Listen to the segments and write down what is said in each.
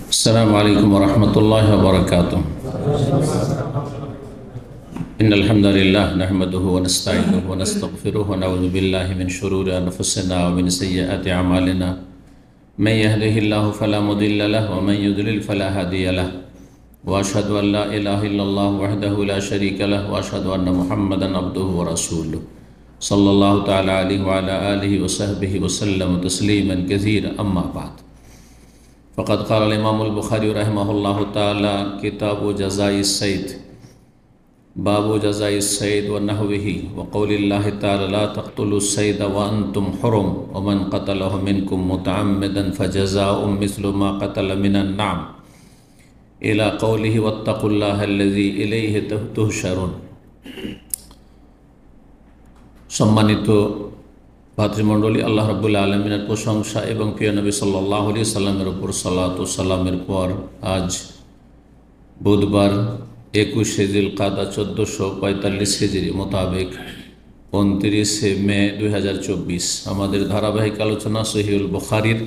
السلام عليكم ورحمة الله وبركاته. إن الحمد لله نحمده ونستعينه ونستغفره ونعوذ بالله من شرور أنفسنا ومن سيئات أعمالنا. من يهده الله فلا مضل له ومن يضلل فلا هادي له. وأشهد أن لا إله إلا الله وحده لا شريك له وأشهد أن محمدا عبده ورسوله صلى الله تعالى عليه وعلى آله وصحبه وسلم تسليما كثيرا. أما بعد، فقد قال الإمام البخاري رحمه الله تعالى: كتاب جزاء الصيد، باب جزاء الصيد ونحوه، وقول الله تعالى: لا تقتلوا الصيد وأنتم حرم ومن قتله منكم متعمدا فجزاء مثل ما قتل من النعم، إلى قوله: واتقوا الله الذي إليه تحشرون। সম্মানিত ভাতৃমণ্ডলী, আল্লাহ রাব্বুল আলামিনের প্রশংসা এবং প্রিয় নবী সাল্লাল্লাহু আলাইহি সাল্লামের উপর সালাত ও সালামের পর আজ বুধবার 21শে জিলকাদা 1445 হিজরি মোতাবেক 29শে মে 2024 আমাদের ধারাবাহিক আলোচনা সহিহুল বুখারীর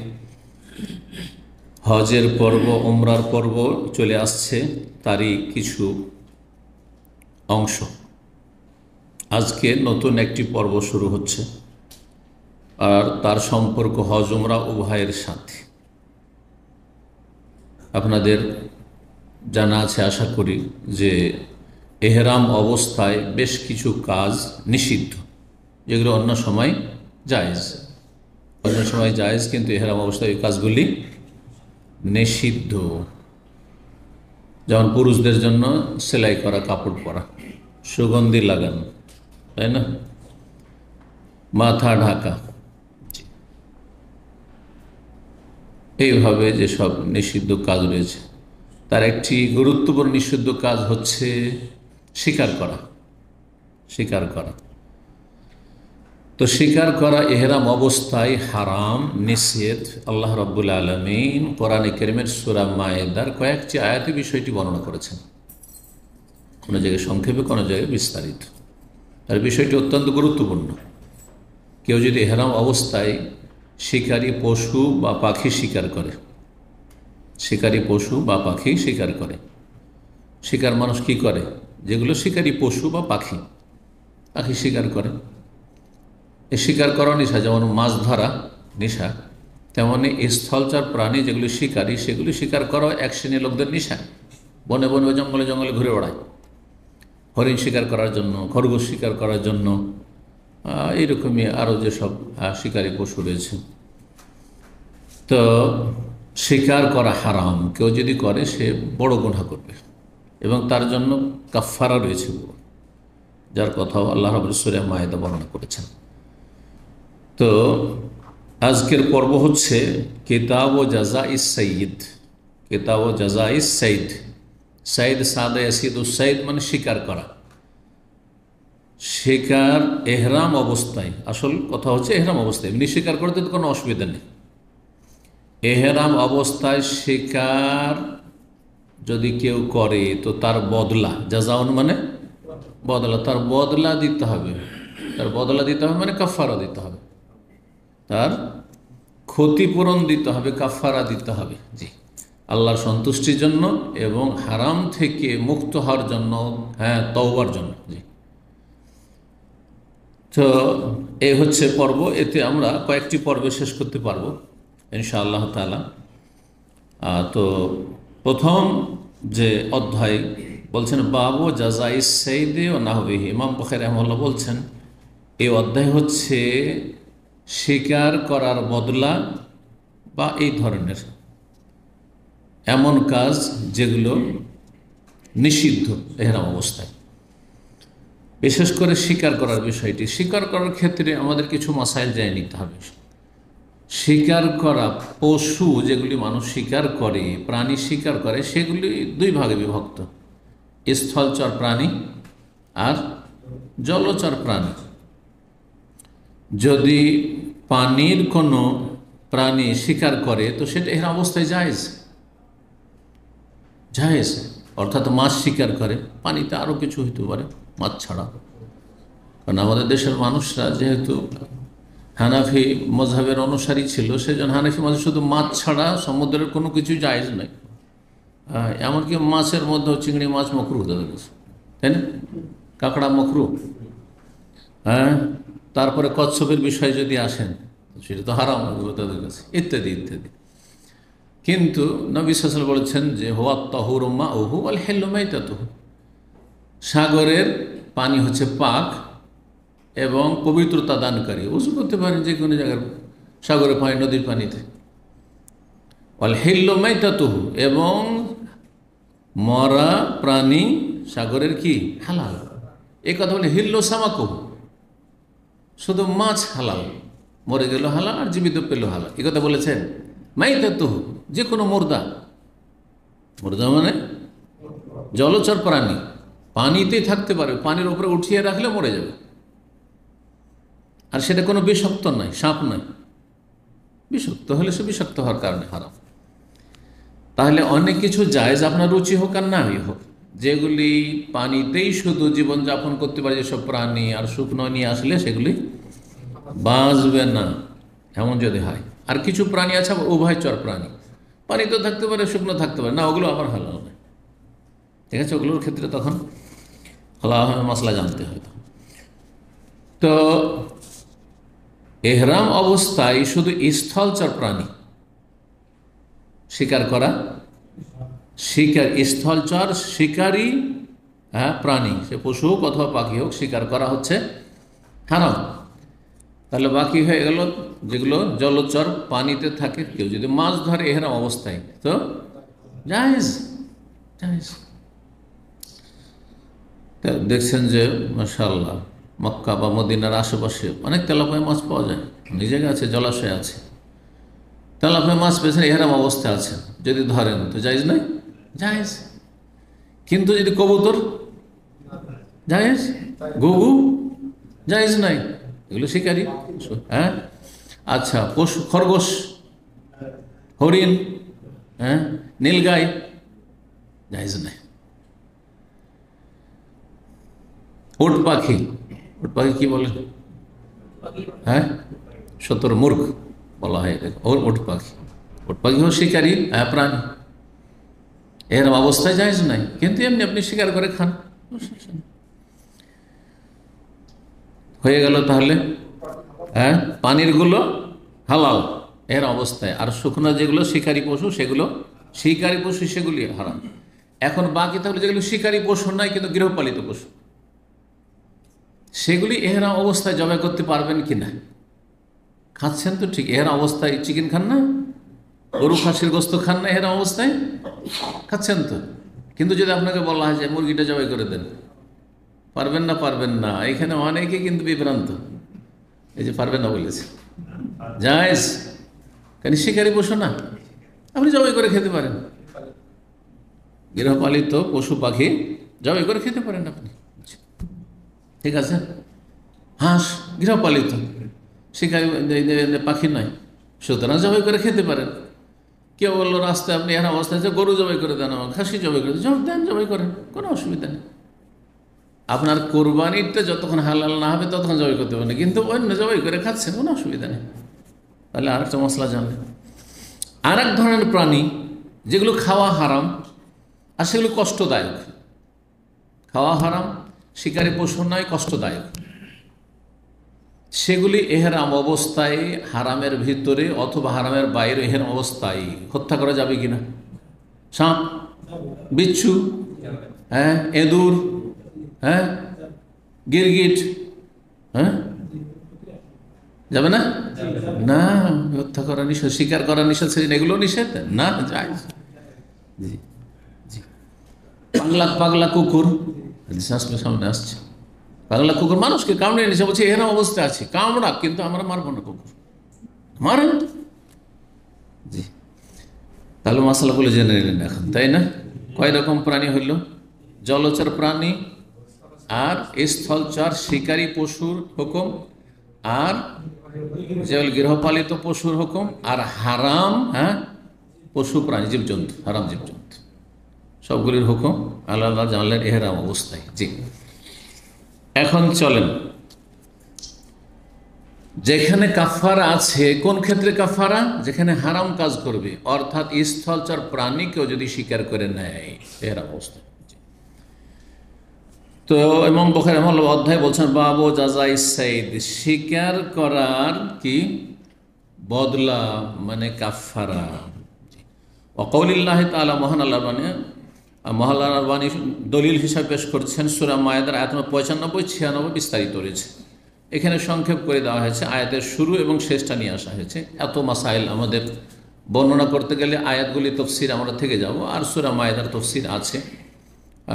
হজের পর্ব, উমরার পর্ব চলে আসছে, তারই কিছু অংশ। আজকে নতুন একটি পর্ব শুরু হচ্ছে, আর তার সম্পর্ক হজ উমরা উভয়ের সাথে। আপনাদের জানা আছে আশা করি যে এহরাম অবস্থায় বেশ কিছু কাজ নিষিদ্ধ, যেগুলো অন্য সময় জায়েজ। অন্য সময় জায়েজ, কিন্তু এহরাম অবস্থায় এই কাজগুলি নিষিদ্ধ। যেমন পুরুষদের জন্য সেলাই করা কাপড় পরা, সুগন্ধি লাগানো, তাই না, মাথা ঢাকা, এইভাবে যেসব নিষিদ্ধ কাজ রয়েছে, তার একটি গুরুত্বপূর্ণ নিষিদ্ধ কাজ হচ্ছে শিকার করা। শিকার করা তো শিকার করা এহরাম অবস্থায় হারাম, নিষেধ। আল্লাহ রাব্বুল আলামিন কোরআনে কারীমের সূরা মায়েদার কয়েকটি আয়াতে বিষয়টি বর্ণনা করেছেন, কোনো জায়গায় সংক্ষেপে, কোনো জায়গায় বিস্তারিত। আর বিষয়টি অত্যন্ত গুরুত্বপূর্ণ। কেউ যদি এহরাম অবস্থায় শিকারী পশু বা পাখি শিকার করে, শিকারী পশু বা পাখি শিকার করে, শিকার মানুষ কি করে? যেগুলো শিকারী পশু বা পাখি শিকার করে, এই শিকার করা নেশা। যেমন মাছ ধরা নেশা, তেমনি স্থলচর প্রাণী যেগুলি শিকারী, সেগুলি শিকার করা এক শ্রেণীর লোকদের নেশা। বনে বনে, জঙ্গলে জঙ্গলে ঘুরে বেড়ায় হরিণ শিকার করার জন্য, খরগোশ শিকার করার জন্য, এইরকমই আরও যেসব শিকারী পশু রয়েছে। তো শিকার করা হারাম। কেউ যদি করে সে বড় গুনাহ করবে, এবং তার জন্য কাফফারা রয়েছে, যার কথাও আল্লাহ রাব্বুল সূরা মায়েদা বর্ণনা করেছেন। তো আজকের পর্ব হচ্ছে কিতাব জাযাইস সাইয়্যিদ। কিতাব জাযাইস সাইয়্যিদ, সাইদ সাদা ইয়াসিদুস সাইদ মানে শিকার করা। শিকার এহরাম অবস্থায়, আসল কথা হচ্ছে এহরাম অবস্থায়, এমনি শিকার করতে তো কোনো অসুবিধা নেই। এহরাম অবস্থায় শিকার যদি কেউ করে তো তার বদলা, জাযাউন মানে বদলা, তার বদলা দিতে হবে। তার বদলা দিতে হবে মানে কাফারা দিতে হবে, তার ক্ষতিপূরণ দিতে হবে, কাফারা দিতে হবে। জি, আল্লাহর সন্তুষ্টির জন্য এবং হারাম থেকে মুক্ত হওয়ার জন্য, তওবার জন্য। জি, তো এই হচ্ছে পর্ব। এতে আমরা কয়েকটি পর্বে শেষ করতে পারবো ইনশাআল্লাহ তাআলা। তো প্রথম যে অধ্যায় বলছেন বাবু জাযাইস সাইদি ও নাহবিহি, ইমাম বুখারী রাহিমাহুল্লাহ বলছেন এই অধ্যায় হচ্ছে শিকার করার বদলা বা এই ধরনের এমন কাজ যেগুলো নিষিদ্ধ এহরাম অবস্থায়। বিশেষ করে শিকার করার বিষয়টি, শিকার করার ক্ষেত্রে আমাদের কিছু মাসাইল জেনে নিতে হবে। শিকার করা পশু যেগুলি মানুষ শিকার করে, প্রাণী শিকার করে, সেগুলি দুই ভাগে বিভক্ত: স্থলচর প্রাণী আর জলচর প্রাণী। যদি পানির কোনো প্রাণী শিকার করে তো সেটা এহরাম অবস্থায় জায়েজ, জায়েজ। অর্থাৎ মাছ শিকার করে, পানিতে আরও কিছু হইতে পারে মাছ ছাড়া। কারণ আমাদের দেশের মানুষরা যেহেতু হানাফি মযহাবের অনুসারী ছিল, সেজন্য হানাফি মযহাব শুধু মাছ ছাড়া সমুদ্রের কোনো কিছু জায়েজ নয়। এমনকি মাছের মধ্যেও চিংড়ি মাছ মকরুহ তাদের কাছে, তাই না? কাঁকড়া মকরুহ। হ্যাঁ, তারপরে কচ্ছপের বিষয়ে যদি আসেন সেটা তো হারাম তাদের কাছে, ইত্যাদি ইত্যাদি। কিন্তু নবী সাল্লাল্লাহু আলাইহি ওয়াসাল্লাম বলেছেন যে হুয়া তাহুরু মাউহু ওয়াল হিল্লু মাইতাতুহু, সাগরের পানি হচ্ছে পাক এবং পবিত্রতা দানকারী। ওযু করতে পারেন যে কোনো জায়গার সাগরের পানি, নদীর পানিতে। ওয়াল হিল্লু মাইতাতুহু, এবং মরা প্রাণী সাগরের কি হালাল। এই কথা বলে হিল্লু সামাকুহু, শুধু মাছ হালাল, মরে গেল হালাল আর জীবিত পেল হালাল, এই কথা বলেছেন। মাইতাতুহু, যে কোনো মুর্দা, মুর্দা মানে জলচর প্রাণী, পানিতেই থাকতে পারে, পানির উপরে উঠিয়ে রাখলে মরে যাবে, আর সেটা কোনো বিষাক্ত নয়, সাপ নয়। বিষাক্ত হলে সে বিষাক্ত হওয়ার কারণে হারাম। তাহলে অনেক কিছু জায়েজ, আপনার রুচি হোক আর নাই হোক, যেগুলি পানিতেই শুধু জীবনযাপন করতে পারে যেসব প্রাণী, আর শুকনো নিয়ে আসলে সেগুলি বাঁচবে না, এমন যদি হয়। আর কিছু প্রাণী আছে উভয়চর প্রাণী, পানিতেও থাকতে পারে শুকনো থাকতে পারে না, ওগুলো আবার হালাল নয়। ঠিক আছে, ওগুলোর ক্ষেত্রে তখন হালাল মশলা জানতে হয়। তো এহরাম অবস্থায় শুধু স্থলচর প্রাণী শিকার করা, স্থলচর শিকারী, হ্যাঁ, প্রাণী, সে পশু হোক অথবা পাখি হোক, শিকার করা হচ্ছে হারাম। তাহলে বাকি হয়ে গেল যেগুলো জলচর পানিতে থাকে। কেউ যদি মাছ ধরে এহরাম অবস্থায়, তো জায়েজ, জায়েজ। দেখছেন যে মাশাআল্লাহ মক্কা বা মদিনার আশেপাশে অনেক তেলাপিয়া মাছ পাওয়া যায়, অনেক জায়গায় আছে, জলাশয় আছে, তেলাপিয়া মাছ পেয়েছেন এহরাম অবস্থায় আছে, যদি ধরেন তো জায়েজ নয়, জায়েজ। কিন্তু যদি কবুতর, জায়েজ, ঘুঘু, জায়েজ নাই, এগুলো শিকারি। হ্যাঁ, আচ্ছা, পশু, খরগোশ, হরিণ, হ্যাঁ, নীলগাই, জায়েজ নাই। উট পাখি, উট পাখি কি বলে, হ্যাঁ, শতরমুর্গ বলা হয় উট পাখি। উট পাখি হোক শিকারি প্রাণী, এর অবস্থায় জায়েজ নাই, কিন্তু এমনি আপনি শিকার করে খান, হয়ে গেল। তাহলে হ্যাঁ, পানির গুলো হালাল এর অবস্থায়, আর শুকনো যেগুলো শিকারী পশু, সেগুলো শিকারী পশু, সেগুলি হারাম। এখন বাকি তাহলে যেগুলো শিকারী পশু নয় কিন্তু গৃহপালিত পশু, সেগুলি এহরাম অবস্থায় জবাই করতে পারবেন কিনা? খাচ্ছেন তো ঠিক, এহরাম অবস্থায় চিকেন খান না, গরু খাসির গোস্ত খান না, এহরাম অবস্থায় খাচ্ছেন তো। কিন্তু যদি আপনাকে বলা হয় যে মুরগিটা জবাই করে দেন, পারবেন না? পারবেন না। এখানে অনেকে কিন্তু বিভ্রান্ত, এই যে পারবেন না বলেছে, জায়েজ, কেন শিকারী পশু না, আপনি জবাই করে খেতে পারেন, গৃহপালিত পশু পাখি জবাই করে খেতে পারেন আপনি, ঠিক আছে। হাঁস গৃহপালিত, শিকারি পাখি নয়, সুতরাং জবাই করে খেতে পারেন। কেউ বললো রাস্তায় আপনি এর অবস্থায় যে গরু জবাই করে দেন, খাসি জবাই করে দেন, জবাই করেন, কোনো অসুবিধা নেই। আপনার কোরবানিটা যতক্ষণ হালাল না হবে ততক্ষণ জবাই করতে পারেন, কিন্তু অন্য জবাই করে খাচ্ছেন, কোনো অসুবিধা নেই। তাহলে আরেকটা মশলা জানলেন। আর এক ধরনের প্রাণী যেগুলো খাওয়া হারাম আর সেগুলো কষ্টদায়ক, খাওয়া হারাম, শিকারী পশু নয়, কষ্টদায়ক, সেগুলি এহরাম অবস্থায় হারামের ভিতরে অথবা হারামের বাইরে এহরাম অবস্থায় হত্যা করা যাবে কিনা? সাপ, বিচ্ছু, হ্যাঁ, এঁদুর, হ্যাঁ, গিরগিট, হ্যাঁ, যাবে না? না, হত্যা করা নিষেধ, শিকার করা নিষেধ, সেদিন এগুলো নিষেধ না, যায়। জি জি, পাগলা কুকুর সামনে আসছে, পাগলা কুকুর মানুষকে কামড়ে নিছে, বলছে এরকম অবস্থায় আছে, কামড়া, কিন্তু আমরা মারবো না কুকুর, মারেন। জি, তাহলে মশলাগুলো জেনে নিলেন এখন, তাই না? কয় রকম প্রাণী হইল? জলচর প্রাণী আর স্থলচর শিকারী পশুর হুকুম, আর যেগুলো গৃহপালিত পশুর হুকুম, আর হারাম, হ্যাঁ, পশু প্রাণী জীবজন্তু, হারাম জীবজন্তু, সবগুলির হুকুম আল্লাহ আল্লাহ জানলেন এহরাম অবস্থায়। জি, এখন চলেন যেখানে কাফারা আছে, কোন ক্ষেত্রে কাফারা? যেখানে হারাম কাজ করবে, অর্থাৎ স্থলচর প্রাণীকেও যদি স্বীকার করে নেয় এর অবস্থা। তো ইমাম বুখারী রাহিমাহুল্লাহ অধ্যায় বলছেন বাবু জাযাই সাইদ, স্বীকার করার কি বদলা মানে কাফারা। ওয়াকাউলিল্লাহি তাআলা, মহান আল্লাহর বাণী, মহান আল্লাহর বাণী দলিল হিসাবে পেশ করছেন সূরা মায়েদার আয়াত নম্বর 95, 96 বিস্তারিত রয়েছে। এখানে সংক্ষেপ করে দেওয়া হয়েছে, আয়াতের শুরু এবং শেষটা নিয়ে আসা হয়েছে। এত মাসাইল আমাদের বর্ণনা করতে গেলে আয়াতগুলি তফসির আমরা থেকে যাব, আর সূরা মায়েদার তফসির আছে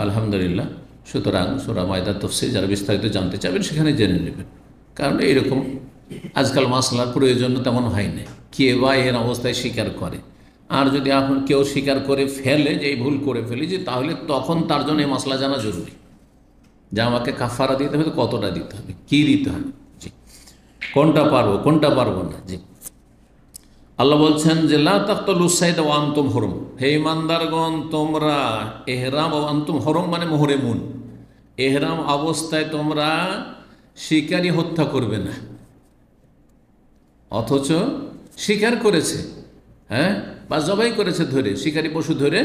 আলহামদুলিল্লাহ। সুতরাং সূরা মায়েদার তফসির যারা বিস্তারিত জানতে চাইবেন সেখানে জেনে নেবেন, কারণ এইরকম আজকাল মাসলার প্রয়োজন তেমন হয় না। কে বা এর অবস্থায় স্বীকার করে, আর যদি এখন কেউ স্বীকার করে ফেলে যে এই ভুল করে ফেলেছি, তাহলে তখন তার জন্য এই মশলা জানা জরুরি যে আমাকে কাফারা দিতে হবে, কতটা দিতে হবে, কি দিতে হবে, জি, কোনটা পারবো কোনটা পারবো না। জি, আল্লাহ বলছেন যে লা তাকতুলুস সাইদা ওয়া আনতুম হুরুম, হে ইমানদারগণ তোমরা ইহরাম ও আনতুম হুরুম মানে মুহরিমুন, ইহরাম অবস্থায় তোমরা শিকারী হত্যা করবে না। অথচ শিকার করেছে, হ্যাঁ, বা জবাই করেছে, ধরে শিকারী পশু ধরে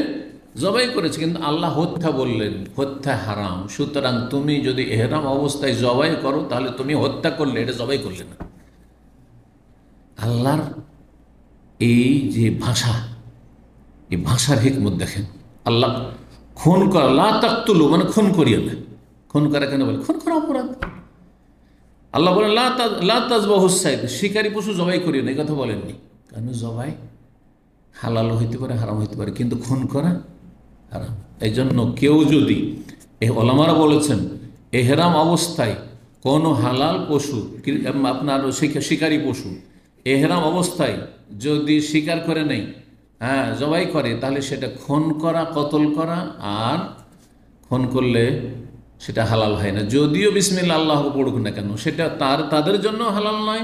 জবাই করেছে, কিন্তু আল্লাহ হত্যা বললেন, হত্যা হারাম। সুতরাং তুমি যদি এহরাম অবস্থায় জবাই করো তাহলে তুমি হত্যা করলে, এটা জবাই করলে না। আল্লাহর এই যে ভাষা, এই ভাষার হিকমত দেখেন। আল্লাহ খুন করা, লা তাকতুলু মানে খুন করিও না। খুন করা কেন বলে? খুন করা অপরাধ। আল্লাহ বলেন লা তাযবাহুস সাইদ, শিকারী পশু জবাই করিও না, এই কথা বলেননি। কারণ জবাই হালাল হইতে পারে, হারাম হইতে পারে, কিন্তু খুন করা হারাম। এই জন্য কেউ যদি, ওলামারা বলেছেন, এহরাম অবস্থায় কোনো হালাল পশু, আপনার শিকারী পশু এহরাম অবস্থায় যদি শিকার করে নেই, হ্যাঁ, জবাই করে, তাহলে সেটা খুন করা, কতল করা, আর খুন করলে সেটা হালাল হয় না। যদিও বিসমিল্লাহ আল্লাহ পড়ুক না কেন, সেটা তাদের জন্য হালাল নয়,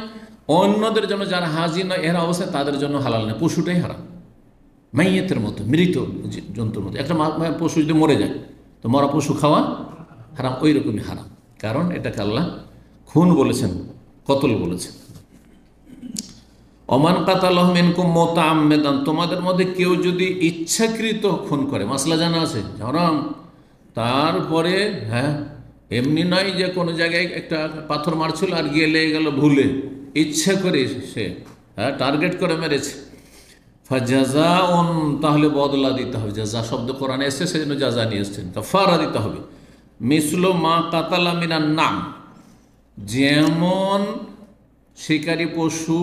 অন্যদের জন্য যারা হাজি নয় এহরাম অবস্থায় তাদের জন্য হালাল নয়। পশুটাই হারাম, মাইয়াতের মতো, মৃত জন্তুর মতো। একটা পশু যদি মরে যায় তো মরা পশু খাওয়া হারাম, ওই রকমই হারাম। কারণ এটাকে আল্লাহ খুন বলেছেন, কতল বলেছেন। ওমান কাতালাহু মিনকুম মুতাআম্মিদান, তোমাদের মধ্যে কেউ যদি ইচ্ছাকৃত খুন করে, মাসলা জানা আছে হারাম। তারপরে হ্যাঁ, এমনি নয় যে কোনো জায়গায় একটা পাথর মারছিল আর গিয়ে লেগে গেল ভুলে, ইচ্ছা করে সে, হ্যাঁ, টার্গেট করে মেরেছে, ফাজাজাউন, তাহলে বদলা দিতে হবে। জাযা শব্দ কোরআনে এসেছে, সেজন্য জাযা নিয়ে এসেছেন, কাফারা দিতে হবে। মিসলু মা কাতালা মিনান নাম, যেমন শিকারী পশু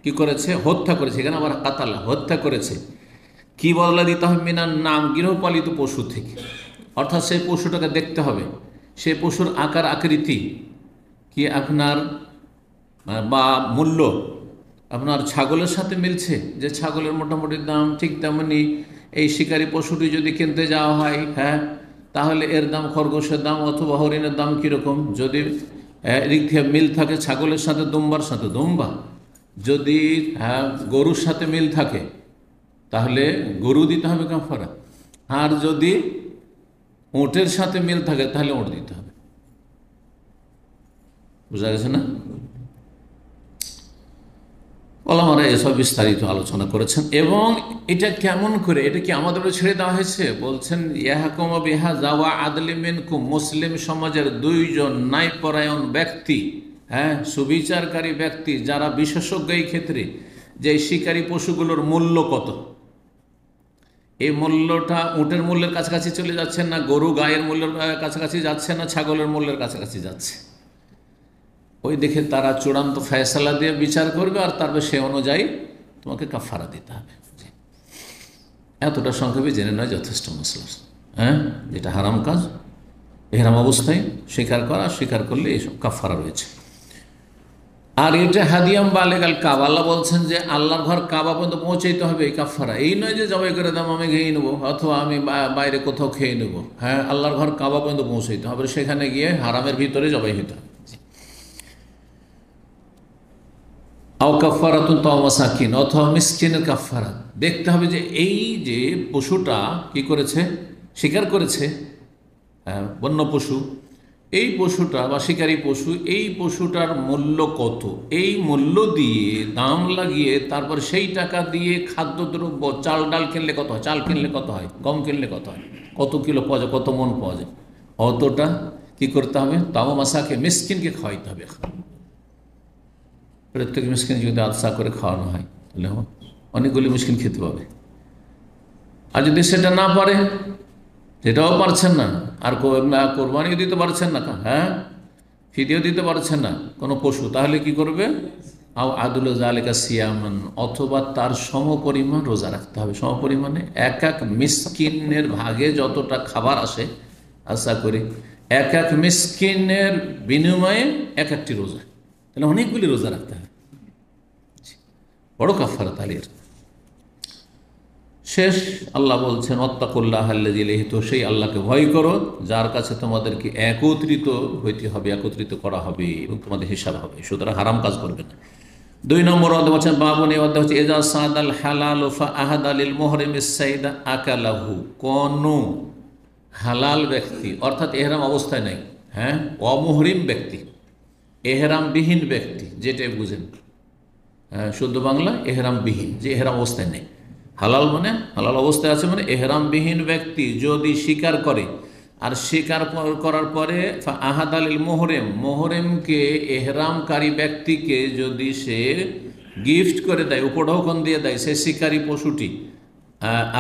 কি করেছে, হত্যা করেছে, এখানে আবার কাতালা হত্যা করেছে, কি বদলা দিতে হবে? মিনান নাম, গৃহপালিত পশু থেকে। অর্থাৎ সেই পশুটাকে দেখতে হবে, সেই পশুর আকার আকৃতি কি আপনার বা মূল্য আপনার ছাগলের সাথে মিলছে, যে ছাগলের মোটামুটি দাম, ঠিক তেমনি এই শিকারী পশুটি যদি কিনতে যাওয়া হয়, হ্যাঁ, তাহলে এর দাম খরগোশের দাম অথবা হরিণের দাম কীরকম। যদি এদিক থেকে মিল থাকে ছাগলের সাথে দুম্বার সাথে দুম্বা, যদি হ্যাঁ গরুর সাথে মিল থাকে তাহলে গরু দিতে হবে কাফারা, আর যদি উটের সাথে মিল থাকে তাহলে উট দিতে হবে। বুঝা গেছে না? ওলামারা এসব বিস্তারিত আলোচনা করেছেন। এবং এটা কেমন করে, এটা কি আমাদের ছেড়ে দেওয়া হয়েছে? বলছেন ইয়াহকুম বিহা যাওয়া আদলি মিনকুম, মুসলিম সমাজের দুইজন ন্যায়পরায়ণ ব্যক্তি, হ্যাঁ, সুবিচারকারী ব্যক্তি, যারা বিশেষজ্ঞ এই ক্ষেত্রে, যে শিকারী পশুগুলোর মূল্য কত, এই মূল্যটা উটের মূল্যের কাছাকাছি চলে যাচ্ছে না, গরু গায়ের মূল্যের কাছাকাছি যাচ্ছে না, ছাগলের মূল্যের কাছাকাছি যাচ্ছে, ওই দেখে তারা চূড়ান্ত ফয়সালা দিয়ে বিচার করবে, আর তারপর সে অনুযায়ী তোমাকে কাফারা দিতে হবে। এতটা সংক্ষেপে জেনে নয় যথেষ্ট মশলা, হ্যাঁ, যেটা হারাম কাজ এহরাম অবস্থায় স্বীকার করা, স্বীকার করলে এইসব কাফারা রয়েছে। আর এটা হাদিয়াম বালেগাল কাবা, আল্লাহ বলছেন যে আল্লাহর ঘর কাবা পর্যন্ত পৌঁছাইতে হবে এই কাফারা। এই নয় যে জবাই করে দাম আমি খেয়ে নেবো, অথবা আমি বাইরে কোথাও খেয়ে নেবো, হ্যাঁ, আল্লাহর ঘর কাবা পর্যন্ত পৌঁছাইতে হবে, সেখানে গিয়ে হারামের ভিতরে জবাই হইতে হবে। আও কাফারাতুন তাও মাসাকিন, অথবা মিসকিনের কাফারা। দেখতে হবে যে এই যে পশুটা কি করেছে, শিকার করেছে, বন্য পশু, এই পশুটা বা শিকারী পশু, এই পশুটার মূল্য কত, এই মূল্য দিয়ে দাম লাগিয়ে তারপর সেই টাকা দিয়ে খাদ্যদ্রব্য, চাল ডাল কিনলে কত হয়, চাল কিনলে কত হয়, গম কিনলে কত হয়, কত কিলো পাওয়া যায়, কত মন পাওয়া যায়, অতটা কি করতে হবে, তাও মাসাকে মিসকিনকে খাওয়াইতে হবে। প্রত্যেক মিসকিন যদি আদসা করে খাওয়ানো হয় তাহলে অনেকগুলি মিসকিন খেতে পাবে। আর যদি সেটা না পারে, সেটাও পারছেন না, আর কোরবানিও দিতে পারছেন না, হ্যাঁ ফিদিও দিতে পারছেন না কোনো পশু, তাহলে কি করবে, আদুল জালেকা সিয়ামান, অথবা তার সমপরিমাণ রোজা রাখতে হবে। সমপরিমাণে এক এক মিসকিনের ভাগে যতটা খাবার আসে আশা করি এক এক মিসকিনের বিনিময়ে এক একটি রোজা, তাহলে অনেকগুলি রোজা রাখতে হবে। বড় কাফারা তালির শেষ। আল্লাহ বলছেন ওয়াত্তাকুল্লাহ আল্লাযী ইলাইহি, তো সেই আল্লাহকে ভয় করো যার কাছে তোমাদেরকে একত্রিত হইতে হবে, একত্রিত করা হবে এবং তোমাদের হিসাব হবে, সুতরাং হারাম কাজ করবে না। 2 নম্বর অধ্যায় বলছেন বাবুন, এই অধ্যায় হচ্ছে ইজা সাদাল হালাল ফা আহাদা লিল মুহরিমিস সাইদা আকালাহু, কোন হালাল ব্যক্তি অর্থাৎ এহরাম অবস্থায় নাই, হ্যাঁ অমুহরিম ব্যক্তি, এহরামবিহীন ব্যক্তি, যেটাই বুঝেন, হ্যাঁ শুদ্ধ বাংলা এহরামবিহীন, যে এহরাম অবস্থায় নেই। হালাল মানে হালাল অবস্থায় আছে মানে এহরামবিহীন ব্যক্তি যদি স্বীকার করে, আর স্বীকার করার পরে আহাদ আলিল মোহরেম, মোহরেমকে এহরামকারী ব্যক্তিকে যদি সে গিফট করে দেয়, উপঢৌকন দিয়ে দেয়, সে শিকারী পশুটি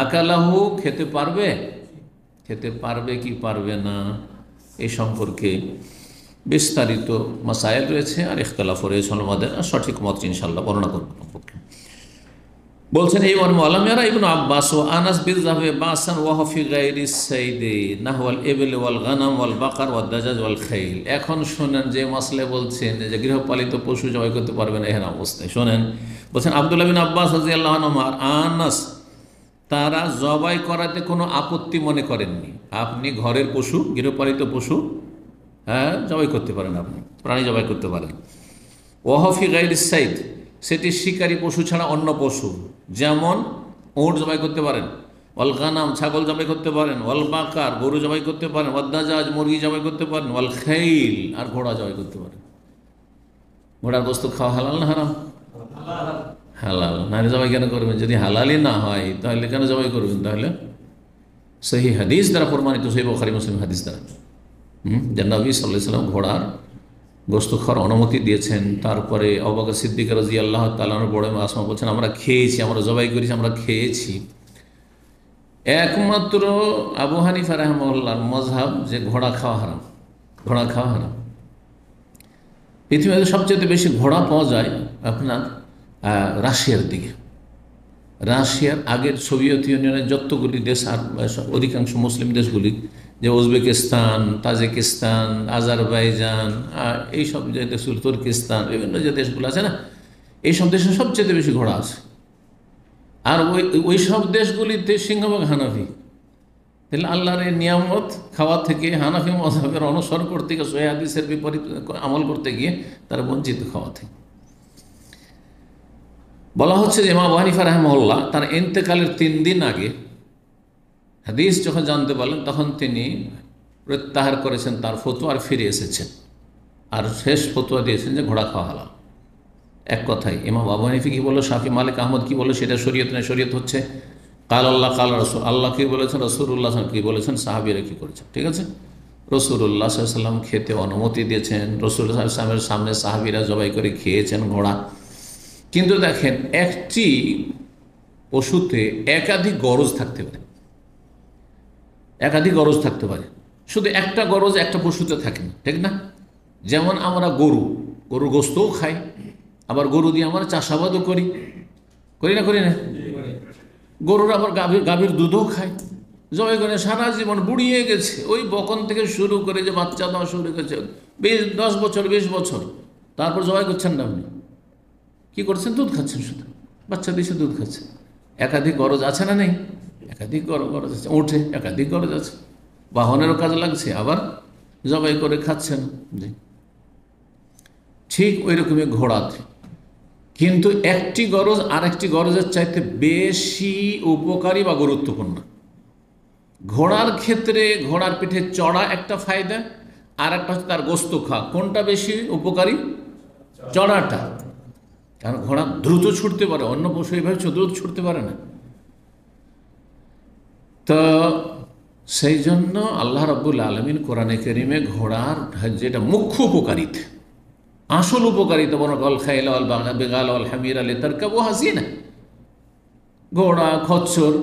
আকালাহু খেতে পারবে, খেতে পারবে কি পারবে না এই সম্পর্কে বিস্তারিত মাসাইল রয়েছে আর ইখতিলাফ রয়েছে আমাদের, সঠিক মত ইনশাআল্লাহ বর্ণনা করব। বলছেন এই মর্মে আলামিয়ারা ইবনে আব্বাস ও আনাস বিন যাবে বাসান ওয়া ফি গায়রি সাইদে নাহওয়াল ইবল ওয়াল গানাম ওয়াল বাকার ওয়াদ দাজাজ ওয়াল খাইল। এখন শুনেন যে মাসলে বলছেন যে গৃহপালিত পশু জবাই করতে পারবেন এহরাম অবস্থায়, শুনেন বলছেন আব্দুল্লাহ বিন আব্বাস রাদিয়াল্লাহু আনহু আর আনাস তারা জবাই করাতে কোনো আপত্তি মনে করেননি। আপনি ঘরের পশু, গৃহপালিত পশু, হ্যাঁ জবাই করতে পারেন, আপনি প্রাণী জবাই করতে পারেন। ওয়াহফি গাইরিস সাইদ, সেটি শিকারী পশু ছাড়া অন্য পশু, যেমন উট জবাই করতে পারেন, ওয়াল গানাম ছাগল জবাই করতে পারেন, ওয়াল বাকার গরু জবাই করতে পারেন, ওয়াদ দাজাজ মুরগি জবাই করতে পারেন, ওয়াল খাইল আর ঘোড়া জবাই করতে পারেন। ঘোড়ার বস্তু খাওয়া হালাল না হারাম? হালাল। নারী জবাই কেন করবেন? যদি হালালই না হয় তাহলে কেন জবাই করবেন? তাহলে সহি হাদিস দ্বারা প্রমাণিত, সহি বুখারী মুসলিম হাদিস দ্বারা যে নবী সাল্লাল্লাহু আলাইহি ওয়াসাল্লাম ঘোড়ার গোস্ত খাওয়ার অনুমতি দিয়েছেন। তারপরে আবু বকর সিদ্দিক রাদিয়াল্লাহু তাআলা আনহু বড় আসমা বলছেন আমরা খেয়েছি, আমরা জবাই করেছি, আমরা খেয়েছি। একমাত্র আবু হানিফা রাহিমাহুল্লাহর মযহাব যে ঘোড়া খাওয়া হারাম, ঘোড়া খাওয়া হারাম। পৃথিবীতে সবচেয়ে বেশি ঘোড়া পাওয়া যায় আপনার রাশিয়ার দিকে। রাশিয়ার আগের সোভিয়েত ইউনিয়নের যতগুলি দেশ আর অধিকাংশ মুসলিম দেশগুলি, যে উজবেকিস্তান, তাজিকিস্তান, আজারবাইজান, এইসব যে দেশগুলো, তুর্কিস্তান, বিভিন্ন যে দেশগুলো আছে না, এইসব দেশে সবচেয়ে বেশি ঘোড়া আছে। আর ওই সব দেশগুলিতে সিংহভাগ হানাফি। তাহলে আল্লাহর এই নিয়ামত খাওয়া থেকে হানাফি মযহাবের অনুসরণ করতে গিয়ে, সহিহ হাদিসের বিপরীত আমল করতে গিয়ে তারা বঞ্চিত খাওয়া থেকে। বলা হচ্ছে যে ইমাম আবু হানিফা রাহিমাহুল্লাহ তার ইন্তেকালের 3 দিন আগে হাদিস যখন জানতে পারলেন তখন তিনি প্রত্যাহার করেছেন তার ফতোয়া আর ফিরে এসেছেন, আর শেষ ফতোয়া দিয়েছেন যে ঘোড়া খাওয়া হালাল। এক কথায় ইমাম আবু হানিফা কি বললো, শাফি মালিক আহমদ কি বললো, সেটা শরীয়ত নয়। শরীয়ত হচ্ছে কাল আল্লাহ কাল রসুল, আল্লাহ কী বলেছেন, রাসূলুল্লাহ কী বলেছেন, সাহাবীরা কী করেছেন। ঠিক আছে, রাসূলুল্লাহ সাল্লাল্লাহু আলাইহি ওয়াসাল্লাম খেতে অনুমতি দিয়েছেন, রাসূলুল্লাহ সাল্লাল্লাহু আলাইহি ওয়াসাল্লামের সামনে সাহাবীরা জবাই করে খেয়েছেন ঘোড়া। কিন্তু দেখেন একটি পশুতে একাধিক গরজ থাকতে পারে, একাধিক গরজ থাকতে পারে, শুধু একটা গরজ একটা পশুতে থাকে না, ঠিক না? যেমন আমরা গরুর গোস্তও খাই, আবার গরু দিয়ে আমরা চাষাবাদও করি না, করি না? গরুর আবার গাভীর দুধও খায়, জবাই করে সারা জীবন বুড়িয়ে গেছে, ওই বকন থেকে শুরু করে যে বাচ্চা দেওয়া শুরু করেছে 10 বছর 20 বছর, তারপর জবাই করছেন না, আপনি কী করছেন? দুধ খাচ্ছেন, শুধু বাচ্চা দিয়েছে দুধ খাচ্ছে। একাধিক গরজ আছে না নেই? একাধিক গরজ আছে। ওঠে একাধিক গরজ আছে, বাহনেরও কাজ লাগছে, আবার জবাই করে খাচ্ছেন। জি, ঠিক ওই রকমই ঘোড়াতে, কিন্তু একটি গরজ আরেকটি গরজের চাইতে বেশি উপকারী বা গুরুত্বপূর্ণ। ঘোড়ার ক্ষেত্রে ঘোড়ার পিঠে চড়া একটা ফায়দা, আর একটা হচ্ছে তার গোস্ত খাওয়া। কোনটা বেশি উপকারী? চড়াটা, কারণ ঘোড়া দ্রুত ছুটতে পারে, অন্য পশু এইভাবে দ্রুত ছুটতে পারে না। তো সেই জন্য আল্লাহ রাব্বুল আলামিন কোরআনে কারীমে ঘোড়ার যেটা মুখ্য উপকারিতা, আসল উপকারিতা, বরং আল খাইলা আল বিগাল আল হামিরা লিতারকাবুহা জিনা, ঘোড়া, খচ্চর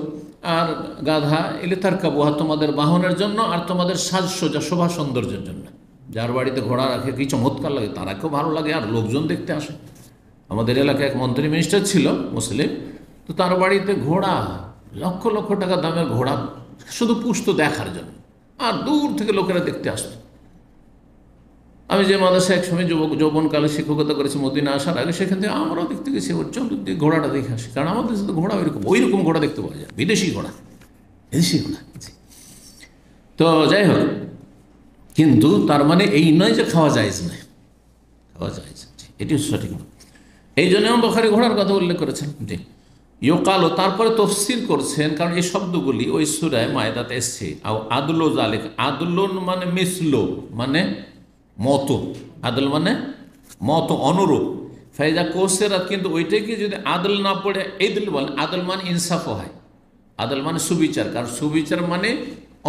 আর গাধা লিতারকাবুহা তোমাদের বাহনের জন্য আর তোমাদের সাজসজ্জা, শোভা সৌন্দর্যের জন্য। যার বাড়িতে ঘোড়া রাখে কি চমৎকার লাগে, তারাকেও ভালো লাগে আর লোকজন দেখতে আসে। আমাদের এলাকায় এক মন্ত্রী মিনিস্টার ছিল মুসলিম, তো তার বাড়িতে ঘোড়া, লক্ষ লক্ষ টাকা দামের ঘোড়া, শুধু পুষতো দেখার জন্য, আর দূর থেকে লোকেরা দেখতে আসতো। আমি যে মাদ্রাসায় একসময় যৌবনকালে শিক্ষকতা করেছি মদিনা আসার আগে, সেখান থেকে আমরাও দেখতে গেছি, ওর চল ঘোড়াটা দেখে আসি, কারণ আমাদের সাথে ঘোড়া ওইরকম ঘোড়া দেখতে পাওয়া যায়, বিদেশি ঘোড়া। তো যাই হোক, কিন্তু তার মানে এই নয় যে খাওয়া জায়েজ নয়, খাওয়া জায়েজ, এটি সঠিক নয়। এই জন্য ইমাম বুখারী ঘোড়ার কথা উল্লেখ করেছেন। জি, ইউকালো, তারপরে তফসির করছেন, কারণ এই শব্দগুলি ওই সূরায়ে মায়েদাতে এসছে। আদলো জালেক, আদলুন মানে মিসলো, মানে মতো, আদল মানে মতো, অনুরূপ। ফাইজা কোসেরাত, কিন্তু ওইটাকে যদি আদল না পড়ে ঈদল বলেন, আদল মানে ইনসাফ হয়, আদল মানে সুবিচার, কারণ সুবিচার মানে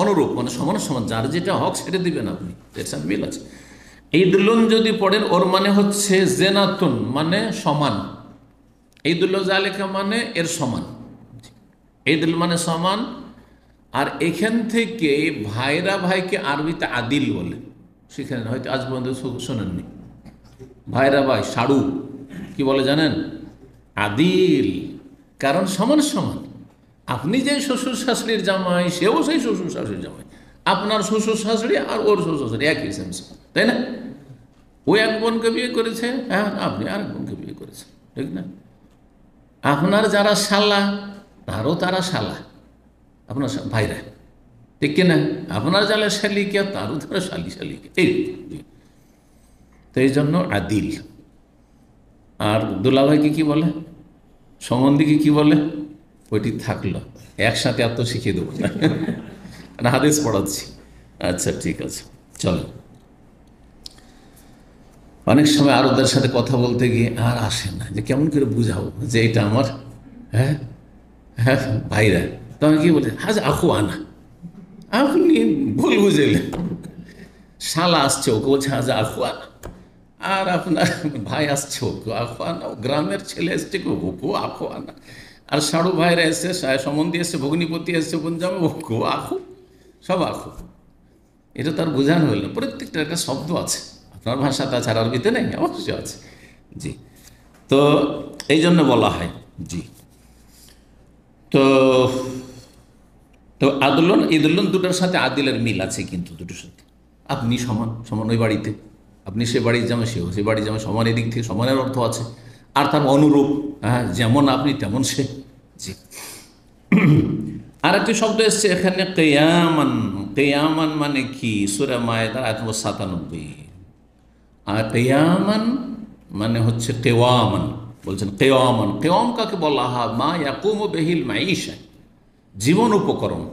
অনুরূপ, মানে সমান সমান, যার যেটা হক সেটা দিবেন আপনি, এর সাথে মিল আছে। ঈদুল্লুন যদি পড়েন, ওর মানে হচ্ছে জেনাতুন, মানে সমান। ঈদুল্লাহ জালেকা মানে এর সমান, ঈদুল মানে সমান। আর এখান থেকে ভাইরা ভাইকে আরবিতে আদিল বলে, সেখানে হয়তো আজ পর্যন্ত শোনেননি। ভাইরা ভাই, সাড়ু কি বলে জানেন? আদিল, কারণ সমান সমান। আপনি যে শ্বশুর শাশুড়ির জামাই, সেও সেই শ্বশুর শাশুড়ির জামাই, আপনার শ্বশুর শাশুড়ি আর ওর শ্বশুর শাশুড়ি একই সেম, তাই না? ও এক বোনকে বিয়ে করেছে, হ্যাঁ, আপনি আরেক বোনকে বিয়ে করেছেন, ঠিক না? আপনার যারা শালা, তারও তারা শালা, আপনার ভাইরা, ঠিক কিনা? আপনার যারা শালিকা, তারও তারা শালিকা, এই। তো এই জন্য আদিল। আর দুলাভাইকে কি বলে, সম্বন্ধীকে কি বলে, ওইটি থাকলো, একসাথে এত শিখিয়ে দেবো না, হাদিস পড়াচ্ছি। আচ্ছা, ঠিক আছে, চলো। অনেক সময় আরবদের সাথে কথা বলতে গিয়ে আর আসে না, যে কেমন করে বুঝাবো যে এটা আমার, হ্যাঁ হ্যাঁ ভাইরা। তো আমি কি বলি, হাজ আখু আনা, আপনি ভুল বুঝলেন, শালা আসছে ওকে বলছে হাজ আখু আনা, আর আপনার ভাই আসছে ওকে আখু আনা, গ্রামের ছেলে এসছে ওকে আখু আনা, আর সাড়ু ভাইরা এসছে, সম্বন্ধী এসছে, ভগ্নিপতি এসছে, বোন জামে ওকে আখু, সব আখু। এটা তার বোঝানো হইল না, প্রত্যেকটা একটা শব্দ আছে, আপনার ভাষাতে আছে, আর আরবিতে নেই, অবশ্যই আছে। জি, তো এই জন্য বলা হয়। জি, তো তো আদলন ঈদুল্লন দুটোর সাথে আদিলের মিল আছে, কিন্তু দুটোর সাথে আপনি সমান সমান, ওই বাড়িতে আপনি সে বাড়ির জামা, সেও সে বাড়ির জামা, সমান, এদিক থেকে সমানের অর্থ আছে। আর তার অনুরূপ, হ্যাঁ, যেমন আপনি তেমন সে। জি, আর একটি শব্দ এসছে এখানে, কেয়ামান। কেয়ামান মানে কি? সূরা মায়েদার আয়াত নম্বর 97। আর কেয়ামান মানে হচ্ছে কেওয়ামান, বলছেন কেওয়ামান। কেওয়াম কাকে বলা হয়? মা ইয়াকুমু বিহিল মাইশা, জীবন উপকরণ।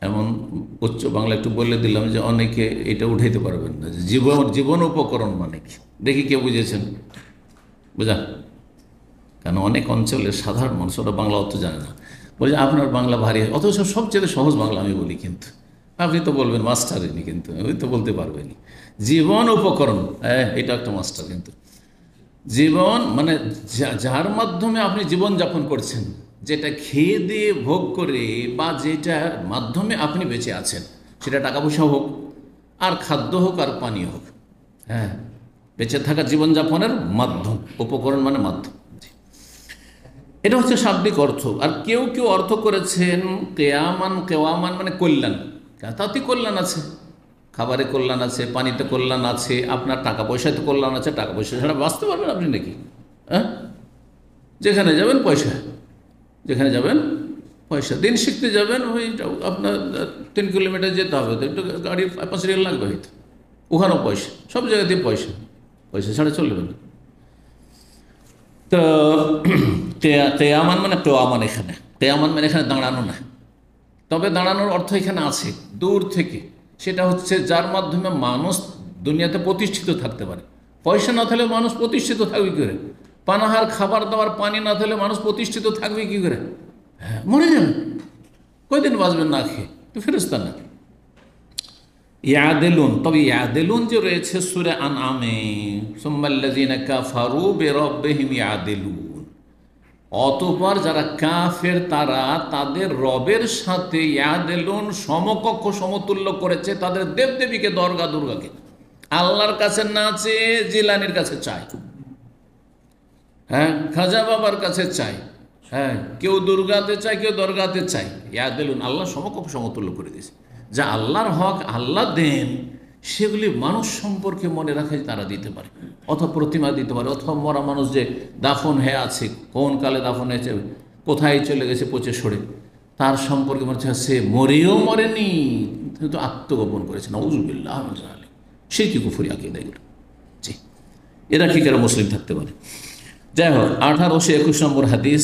এমন উচ্চ বাংলা একটু বলে দিলাম যে অনেকে এটা উঠাইতে পারবেন না, যে জীবন উপকরণ মানে কি। দেখি কে বুঝেছেন, বুঝা? কেন অনেক অঞ্চলের সাধারণ মানুষ ওরা বাংলা অত জানে না, বলছে আপনার বাংলা ভারী, অথচ সবচেয়ে সহজ বাংলা আমি বলি, কিন্তু আপনি তো বলবেন মাস্টারেনি, কিন্তু ওই তো বলতে পারবেনি। জীবন উপকরণ, হ্যাঁ, এটা একটা মাস্টার। কিন্তু জীবন মানে যার মাধ্যমে আপনি জীবন যাপন করছেন, যেটা খেয়ে দিয়ে ভোগ করে, বা যেটার মাধ্যমে আপনি বেঁচে আছেন, সেটা টাকা পয়সা হোক, আর খাদ্য হোক, আর পানীয় হোক, হ্যাঁ, বেঁচে থাকা জীবনযাপনের মাধ্যম। উপকরণ মানে মাধ্যম। এটা হচ্ছে শাব্দিক অর্থ। আর কেউ কেউ অর্থ করেছেন কেয়ামান, কেওয়ামান মানে কল্যাণ। তাতে কল্যাণ আছে, খাবারে কল্যাণ আছে, পানিতে কল্যাণ আছে, আপনার টাকা পয়সাতে কল্যাণ আছে। টাকা পয়সা ছাড়া বাঁচতে পারবেন আপনি নাকি? হ্যাঁ, যেখানে যাবেন পয়সা, যেখানে যাবেন পয়সা। দিন শিখতে যাবেন, ওই আপনার 3 কিলোমিটার যেতে হবে, তো একটু গাড়ি 5 রিয়াল লাগবে হয়তো, ওখানেও পয়সা, সব জায়গাতেই পয়সা, পয়সা ছাড়া চলবে না। তো কেয়ামান মানে কেওয়ামান, এখানে কেয়ামান মানে এখানে দাঁড়ানো না, তবে দাঁড়ানোর অর্থ এখানে আছে, দূর থেকে সেটা হচ্ছে যার মাধ্যমে মানুষ দুনিয়াতে প্রতিষ্ঠিত থাকতে পারে। পয়সা না থাকলে মানুষ প্রতিষ্ঠিত থাকবে কী করে? পানাহার, খাবার দাবার, পানি না থাকলে মানুষ প্রতিষ্ঠিত থাকবে কী করে? হ্যাঁ, মরে যাবে, কয়দিন বাঁচবেন না খেয়ে, তো ফেরেশতা না। ইয়াদেলুন, তবে ইয়াদেলুন যে রয়েছে সূরা আনআমে, সুম্মাল্লাযীনা কাফারু বিরাব্বিহিম ইয়াদেলুন, অতঃপর যারা কাফের তারা তাদের রবের সাথে ইয়াদেলুন, সমকক্ষ সমতুল্য করেছে তাদের দেবদেবীকে, দরগা দুর্গাকে। আল্লাহর কাছে না চেয়ে জিলানির কাছে চায়, হ্যাঁ, খাজা বাবার কাছে চাই, হ্যাঁ, কেউ দুর্গাতে চায়, কেউ দরগাতে চায়। ইয়াদেলুন, আল্লাহ সমকক্ষ সমতুল্য করে দিয়েছে। যা আল্লাহর হক আল্লাহ দেন সেগুলি মানুষ সম্পর্কে মনে রাখে তারা দিতে পারে, অথবা প্রতিমা দিতে পারে, অথবা মরা মানুষ যে দাফন হয়ে আছে, কোন কালে দাফন হয়েছে, কোথায় চলে গেছে পচে সরে, তার সম্পর্কে মনে হচ্ছে সে মরেও মরেনি, কিন্তু আত্মগোপন করেছে। নাউযুবিল্লাহ, সে কি কুফরি আকীদা এগুলো। জি, এরা কি করে মুসলিম থাকতে পারে? যাই হোক, 1821 নম্বর হাদিস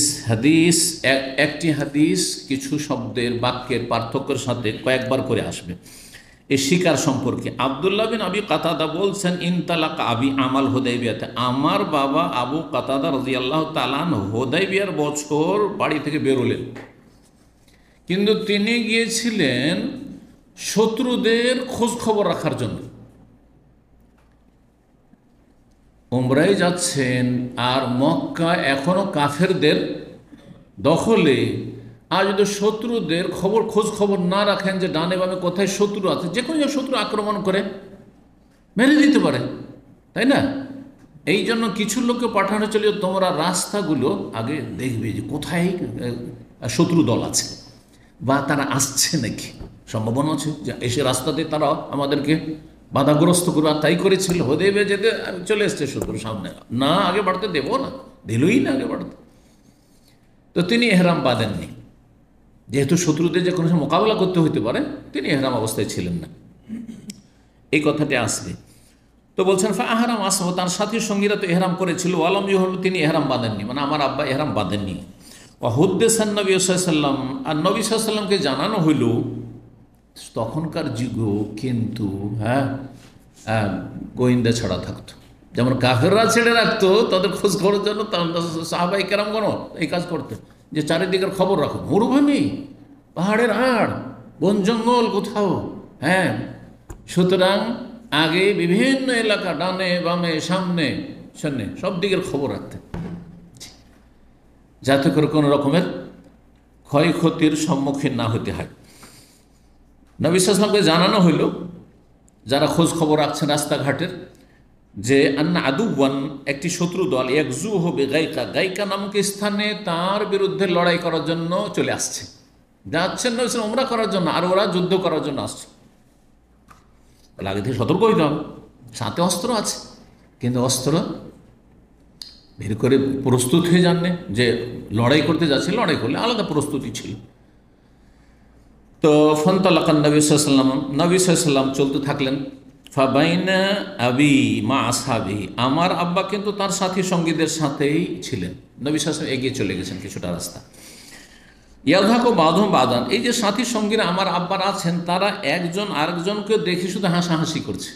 একটি হাদিস কিছু শব্দের, বাক্যের পার্থক্যের সাথে কয়েকবার করে আসবে। এই শিকার সম্পর্কে আব্দুল্লাহ বিন আবি কাতাদা বলছেন, ইনতালাক আবি আমাল হুদাইবিয়াতে, আমার বাবা আবু কাতাদা রাদিয়াল্লাহু তাআলা হুদাইবিয়ার বছর বাড়ি থেকে বেরোলেন, কিন্তু তিনি গিয়েছিলেন শত্রুদের খোঁজ খবর রাখার জন্য। উমরায় যাচ্ছেন, আর মক্কা এখনো কাফেরদের দখলে। আর যদি শত্রুদের খোঁজ খবর না রাখেন যে ডানে বামে কোথায় শত্রু আছে, যে কোনো শত্রু আক্রমণ করে মেরে দিতে পারে, তাই না? এই জন্য কিছু লোককে পাঠানো চলে, তোমরা রাস্তাগুলো আগে দেখবে যে কোথায় শত্রু দল আছে বা তারা আসছে নাকি, সম্ভাবনা আছে যে এসে রাস্তাতে তারা আমাদেরকে বাধাগ্রস্ত করবে। আর তাই করেছিল, হুদাইবিয়া যেতে চলে এসছে শত্রু সামনে, না আগে বাড়তে দেবো না, দিলই না আগে বাড়তে। তো তিনি এহরাম বাঁধেননি, যেহেতু শত্রুদের যে কোনো সময় মোকাবেলা করতে হইতে পারে, তিনি এহরাম অবস্থায় ছিলেন না। এই কথাটি আসবে। তো বলছেন ফাহরাম আসব, তার সাথী সঙ্গীরা তো এহরাম করেছিল, আলম ইহল, তিনি এহরাম বাঁধেননি, মানে আমার আব্বা এহরাম বাঁধেননি। ওয়াহুদ্দেসান নবী সাল্লাম, আর নবী সাল্লামকে জানানো হইল, তখনকার যুগও কিন্তু গোয়েন্দা ছড়া থাকতো, যেমন কাফেররা ছেড়ে রাখতো তাদের খোঁজ খবরের জন্য, সাহাবাই কেরামগণ এই কাজ করতো, যে চারিদিকের খবর রাখো, মরুভূমি, পাহাড়ের আড়, বন জঙ্গল কোথাও, হ্যাঁ। সুতরাং আগে বিভিন্ন এলাকা, ডানে বামে সামনে সামনে সব দিকের খবর রাখতে, যাতে করে কোনো রকমের ক্ষয়ক্ষতির সম্মুখীন না হতে হয়। নবী সাল্লাল্লাহু আলাইহি ওয়াসাল্লামকে জানানো হইল, যারা খোঁজ খবর রাখছেন রাস্তাঘাটের, যে আন্না আদুওয়ান, একটি শত্রু দল, একজু হবে গায়কা, গায়কা নামক স্থানে তার বিরুদ্ধে লড়াই করার জন্য চলে আসছে। যাচ্ছেন নবী সাল্লাল্লাহু উমরা করার জন্য, আর ওরা যুদ্ধ করার জন্য আসছে। আগে থেকে সতর্ক হইতে হবে, সাথে অস্ত্র আছে, কিন্তু অস্ত্র বের করে প্রস্তুত হয়ে যাননি, যে লড়াই করতে যাচ্ছে, লড়াই করলে আলাদা প্রস্তুতি ছিল। তো ফন্তালাকান নবী সাল্লাল্লাহু আলাইহি ওয়াসাল্লাম, নবী সাল্লাল্লাহু আলাইহি ওয়াসাল্লাম চলতে থাকলেন। ফাবাইনা আবি মা আসহাবি, আমার আব্বা কিন্তু তার সাথী সঙ্গীদের সাথেই ছিলেন। নবী সাল্লাল্লাহু আলাইহি ওয়াসাল্লাম এগিয়ে চলে গেছেন কিছুটা রাস্তা। ইয়াযহাকু বাদহুম বাদান, এই যে সাথী সঙ্গীরা আমার আব্বার আছেন, তারা একজন আরেকজনকে দেখে শুধু হাসাহাসি করছে,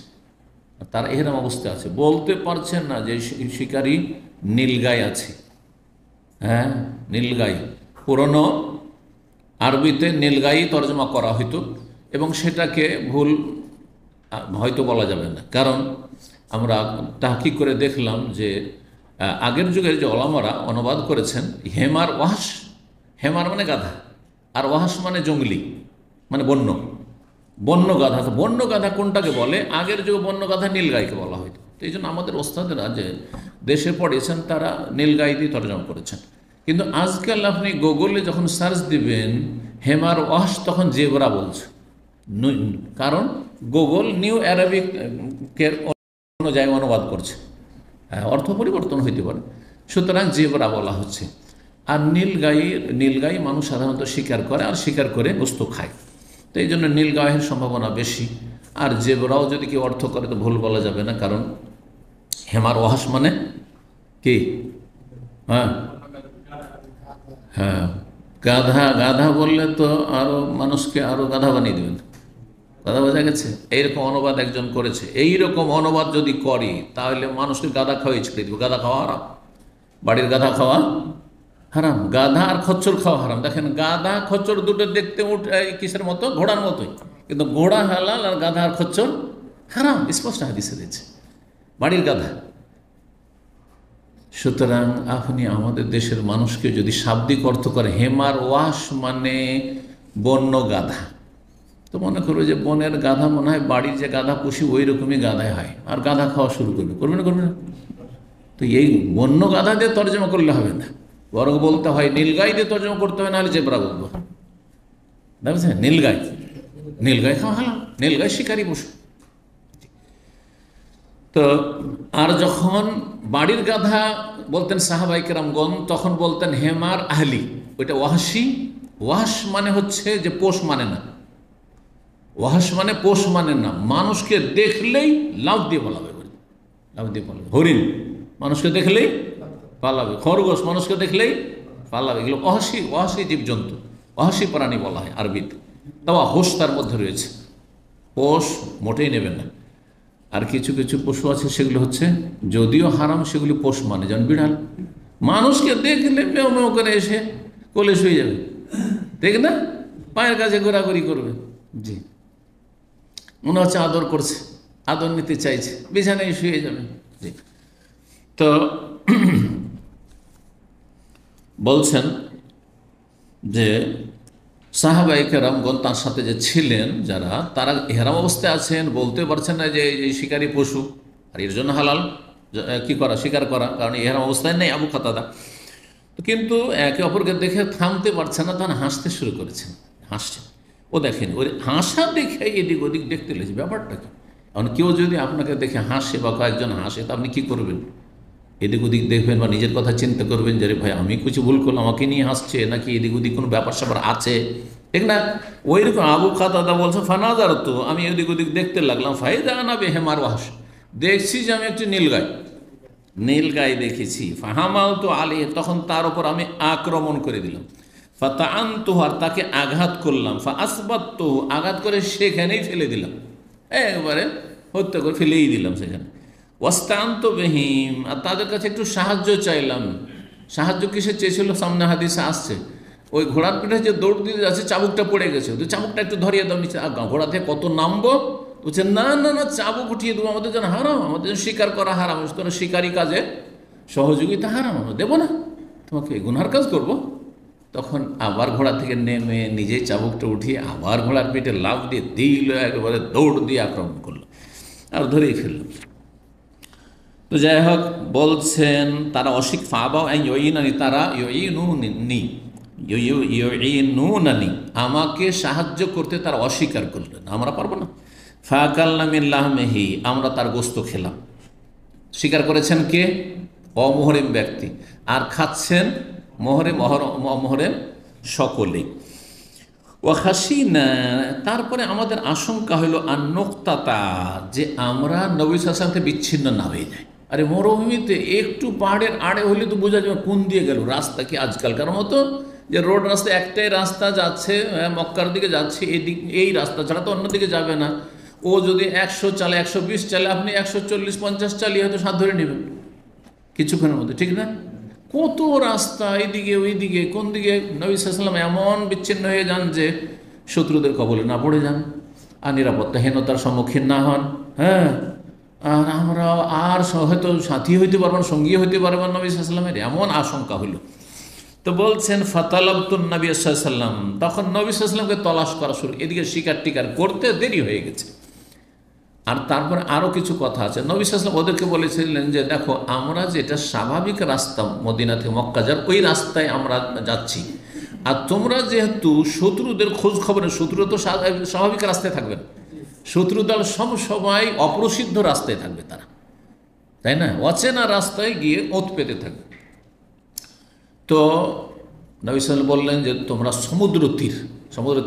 তারা এরকম অবস্থা আছে, বলতে পারছেন না যে শিকারী নীলগাই আছে। হ্যাঁ, নীলগাই, পুরনো আরবিতে নীলগাই তর্জমা করা হইতো, এবং সেটাকে ভুল হয়তো বলা যাবে না, কারণ আমরা তাহকিক করে দেখলাম যে আগের যুগের যে ওলামারা অনুবাদ করেছেন, হেমার ওয়াহাস, হেমার মানে গাধা, আর ওয়াহাস মানে জঙ্গলি, মানে বন্য, বন্য গাধা। তো বন্য গাধা কোনটাকে বলে? আগের যুগে বন্য গাধা নীলগাইকে বলা হয়তো। তো এই জন্য আমাদের ওস্তাদেরা যে দেশে পড়েছেন তারা নীলগাই দিয়ে তর্জমা করেছেন, কিন্তু আজকাল আপনি গুগলে যখন সার্চ দিবেন হেমার ওয়াহাস, তখন জেব্রা বলছে, কারণ গুগল নিউ অ্যারাবিকের অনুযায়ী অনুবাদ করছে, অর্থ পরিবর্তন হইতে পারে, সুতরাং জেব্রা বলা হচ্ছে। আর নীলগাই মানুষ সাধারণত শিকার করে, আর শিকার করে বস্তু খায়, তো এই জন্য নীলগাইয়ের সম্ভাবনা বেশি। আর জেব্রাও যদি কেউ অর্থ করে তো ভুল বলা যাবে না, কারণ হেমার ওয়াহাস মানে কি? হ্যাঁ হ্যাঁ, গাধা, গাধা বললে তো আরো মানুষকে আরো গাধা বানিয়ে দেবেন, কথা বোঝা গেছে? এইরকম অনুবাদ একজন করেছে। এইরকম অনুবাদ যদি করি তাহলে মানুষকে গাধা খাওয়াই ছেড়ে দিব। গাধা খাওয়া হারাম, বাড়ির গাধা খাওয়া হারাম, গাধা আর খচ্চর খাওয়া হারাম। দেখেন, গাধা খচ্চর দুটো দেখতে কিসের মতো? ঘোড়ার মতোই, কিন্তু ঘোড়া হালাল আর গাধা আর খচ্চর হারাম, স্পষ্ট হাদিসে রয়েছে। বাড়ির গাধা। সুতরাং আপনি আমাদের দেশের মানুষকে যদি শাব্দিক অর্থ করে, হেমার ওয়াশ মানে বন্য গাধা, তো মনে করবে যে বনের গাধা মনে হয় বাড়ির যে গাধা পুষি ওই রকমই গাধায় হয়, আর গাধা খাওয়া শুরু করবে না। তো এই বন্য গাধা দিয়ে তর্জমা করলে হবে না, বরং বলতে হয় নীলগাই দিয়ে তর্জমা করতে হয়, নাহলে জেব্রা বলবো। বুঝছেন? নীলগাই খাওয়া হালাল, নীলগাই শিকারী পশু। তো আর যখন বাড়ির গাধা বলতেন সাহাবাই কেরামগণ, তখন বলতেন হেমার আহলি, ওইটা ওয়াহশি। ওয়াহশ মানে হচ্ছে যে পোষ মানে না, ওয়াহশ মানে পোষ মানে না, মানুষকে দেখলেই লাভ দিয়ে পালাবে, লাভ দিয়ে পালাবে। হরিণ মানুষকে দেখলেই পালাবে, খরগোশ মানুষকে দেখলেই পালাবে, এগুলো ওয়াহশি জীবজন্তু, ওয়াহশি প্রাণী বলা হয় আরবিতে। তাও হোশ তার মধ্যে রয়েছে, পোষ মোটেই নেবেন না। আর কিছু কিছু পশু আছে সেগুলো হচ্ছে যদিও হারাম, সেগুলি পোষ মানে, যেমন বিড়াল মানুষকে দেখলে মেও মেও করে এসে কোলে শুয়ে যাবে, দেখ না, পায়ের কাছে ঘোরাঘুরি করবে, জি, মনে হচ্ছে আদর করছে, আদর নিতে চাইছে, বিছানায় শুয়ে যাবে, জি। তো বলছেন যে সাহাবায়ে কেরামগণ তার সাথে যে ছিলেন যারা, তারা ইহরাম অবস্থায় আছেন, বলতে পারছেন না যে এই শিকারী পশু, আর এর জন্য হালাল কি করা, শিকার করা, কারণ ইহরাম অবস্থায় নেই আবু কাতাদা। কিন্তু একে অপরকে দেখে থামতে পারছে না, তখন হাসতে শুরু করেছেন, হাসছেন। ও দেখেন, ওই হাসা দেখে এদিক ওদিক দেখতে লেগেছে, ব্যাপারটা কি? কারণ কেউ যদি আপনাকে দেখে হাসে বা কয়েকজন হাসে, তা আপনি কী করবেন? এদিক ওদিক দেখবেন বা নিজের কথা চিন্তা করবেন যে রে ভাই আমি কিছু ভুল করলাম, আমাকে নিয়ে হাসছে, নাকি এদিক ওদিক কোনো ব্যাপার স্যাপার আছে, ঠিক না? ওই রকম আবু কাতাদা বলছে ফানাজার, তো আমি এদিক ওদিক দেখতে লাগলাম, ফাইদা না বেহেমার ওয়াহশ, দেখছি যে আমি একটি নীলগাই দেখেছি, ফাহামাল তো আলী, তখন তার উপর আমি আক্রমণ করে দিলাম, ফাতা আনতুহার, তাকে আঘাত করলাম, ফা আসবাত, আঘাত করে সেখানেই ফেলে দিলাম, একবারে হত্যা করে ফেলেই দিলাম সেখানে। ওয়াস্তান্ত বেহিম, আর তাদের কাছে একটু সাহায্য চাইলাম। সাহায্য কিসে চেয়েছিল? সামনে হাদিসে আসছে, ওই ঘোড়ার পিঠে যে দৌড় দিতে যাচ্ছে, চাবুকটা পড়ে গেছে, তো চাবুকটা একটু ধরিয়ে দাও নিচে। ঘোড়া থেকে কত নামবো, বলছে না না না, চাবুক উঠিয়ে দেবো, আমাদের যেন হারাম, আমাদের যেন শিকার করা হারাম, শিকারী কাজে সহযোগিতা হারাম, আমরা দেবো না তোমাকে, গুনহার কাজ করব। তখন আবার ঘোড়া থেকে নেমে নিজেই চাবুকটা উঠিয়ে আবার ঘোড়ার পিঠে লাফ দিয়ে দিল, একেবারে দৌড় দিয়ে আক্রমণ করলো আর ধরেই ফেলল। তো যাই হোক, বলছেন তারা অশিক ফাবাও ইউইনানি, তারা ইউইনুনানি, আমাকে সাহায্য করতে তারা অস্বীকার করলেন, আমরা পারবো না। ফাকালনা মিন লাহমিহি, আমরা তার গোশত খেলাম। স্বীকার করেছেন কে? অমহরিম ব্যক্তি, আর খাচ্ছেন মহরেম সকলেই। ওয়াখাসিনা, তারপরে আমাদের আশঙ্কা হইল আর নোক্তাতা, যে আমরা নবী সাল্লাল্লাহু আলাইহি ওয়াসাল্লাম থেকে বিচ্ছিন্ন না হয়ে যাই। আরে মরুভূমিতে একটু পাহাড়ের আড়ে হলে তো বোঝা যাবে কোন দিয়ে গেল, রাস্তা কি আজকালকার মতো যে রোড রাস্তা একটাই রাস্তা যাচ্ছে, মক্কার দিকে যাচ্ছে, এই রাস্তা ছাড়া তো অন্যদিকে যাবে না। ও যদি 100 চালে, 120 চালে, আপনি 140-50 চালিয়ে হয়তো সাথ ধরে নেবেন কিছুক্ষণের মধ্যে, ঠিক না? কত রাস্তা, এইদিকে ওইদিকে, কোন দিকে নবী সাল্লাল্লাহু আলাইহি ওয়াসাল্লাম এমন বিচ্ছিন্ন হয়ে যান যে শত্রুদের কবলে না পড়ে যান, আর নিরাপত্তাহীনতার সম্মুখীন না হন। হ্যাঁ, আর আমরা আর হয়তো সাথী হইতে পারবেন, সঙ্গী হইতে পারবেন নবী সাল্লাল্লাহু আলাইহি ওয়াসাল্লামের, এমন আশঙ্কা হইল। তো বলছেন ফাতালাবতুন নবী সাল্লাল্লাহু আলাইহি ওয়াসাল্লাম, তখন নবী সাল্লাল্লাহু আলাইহি ওয়াসাল্লামকে তলাশ করা শুরু, এদিকে শিকার টিকার করতে দেরি হয়ে গেছে। আর তারপরে আরও কিছু কথা আছে। নবী সাল্লাল্লাহু আলাইহি ওয়াসাল্লাম ওদেরকে বলেছিলেন যে দেখো, আমরা যেটা স্বাভাবিক রাস্তা মদিনা থেকে মক্কা যার, ওই রাস্তায় আমরা যাচ্ছি, আর তোমরা যেহেতু শত্রুদের খোঁজ খবরে, শত্রু তো স্বাভাবিক রাস্তায় থাকবেন, শত্রু দল সব সময় অপ্রসিদ্ধ রাস্তায় থাকবে তারা, তাই না? অচেনা রাস্তায় গিয়ে ওত পেতে থাকবে। তো নবী সাল্লাল্লাহু আলাইহি ওয়াসাল্লাম বললেন যে তোমরা সমুদ্র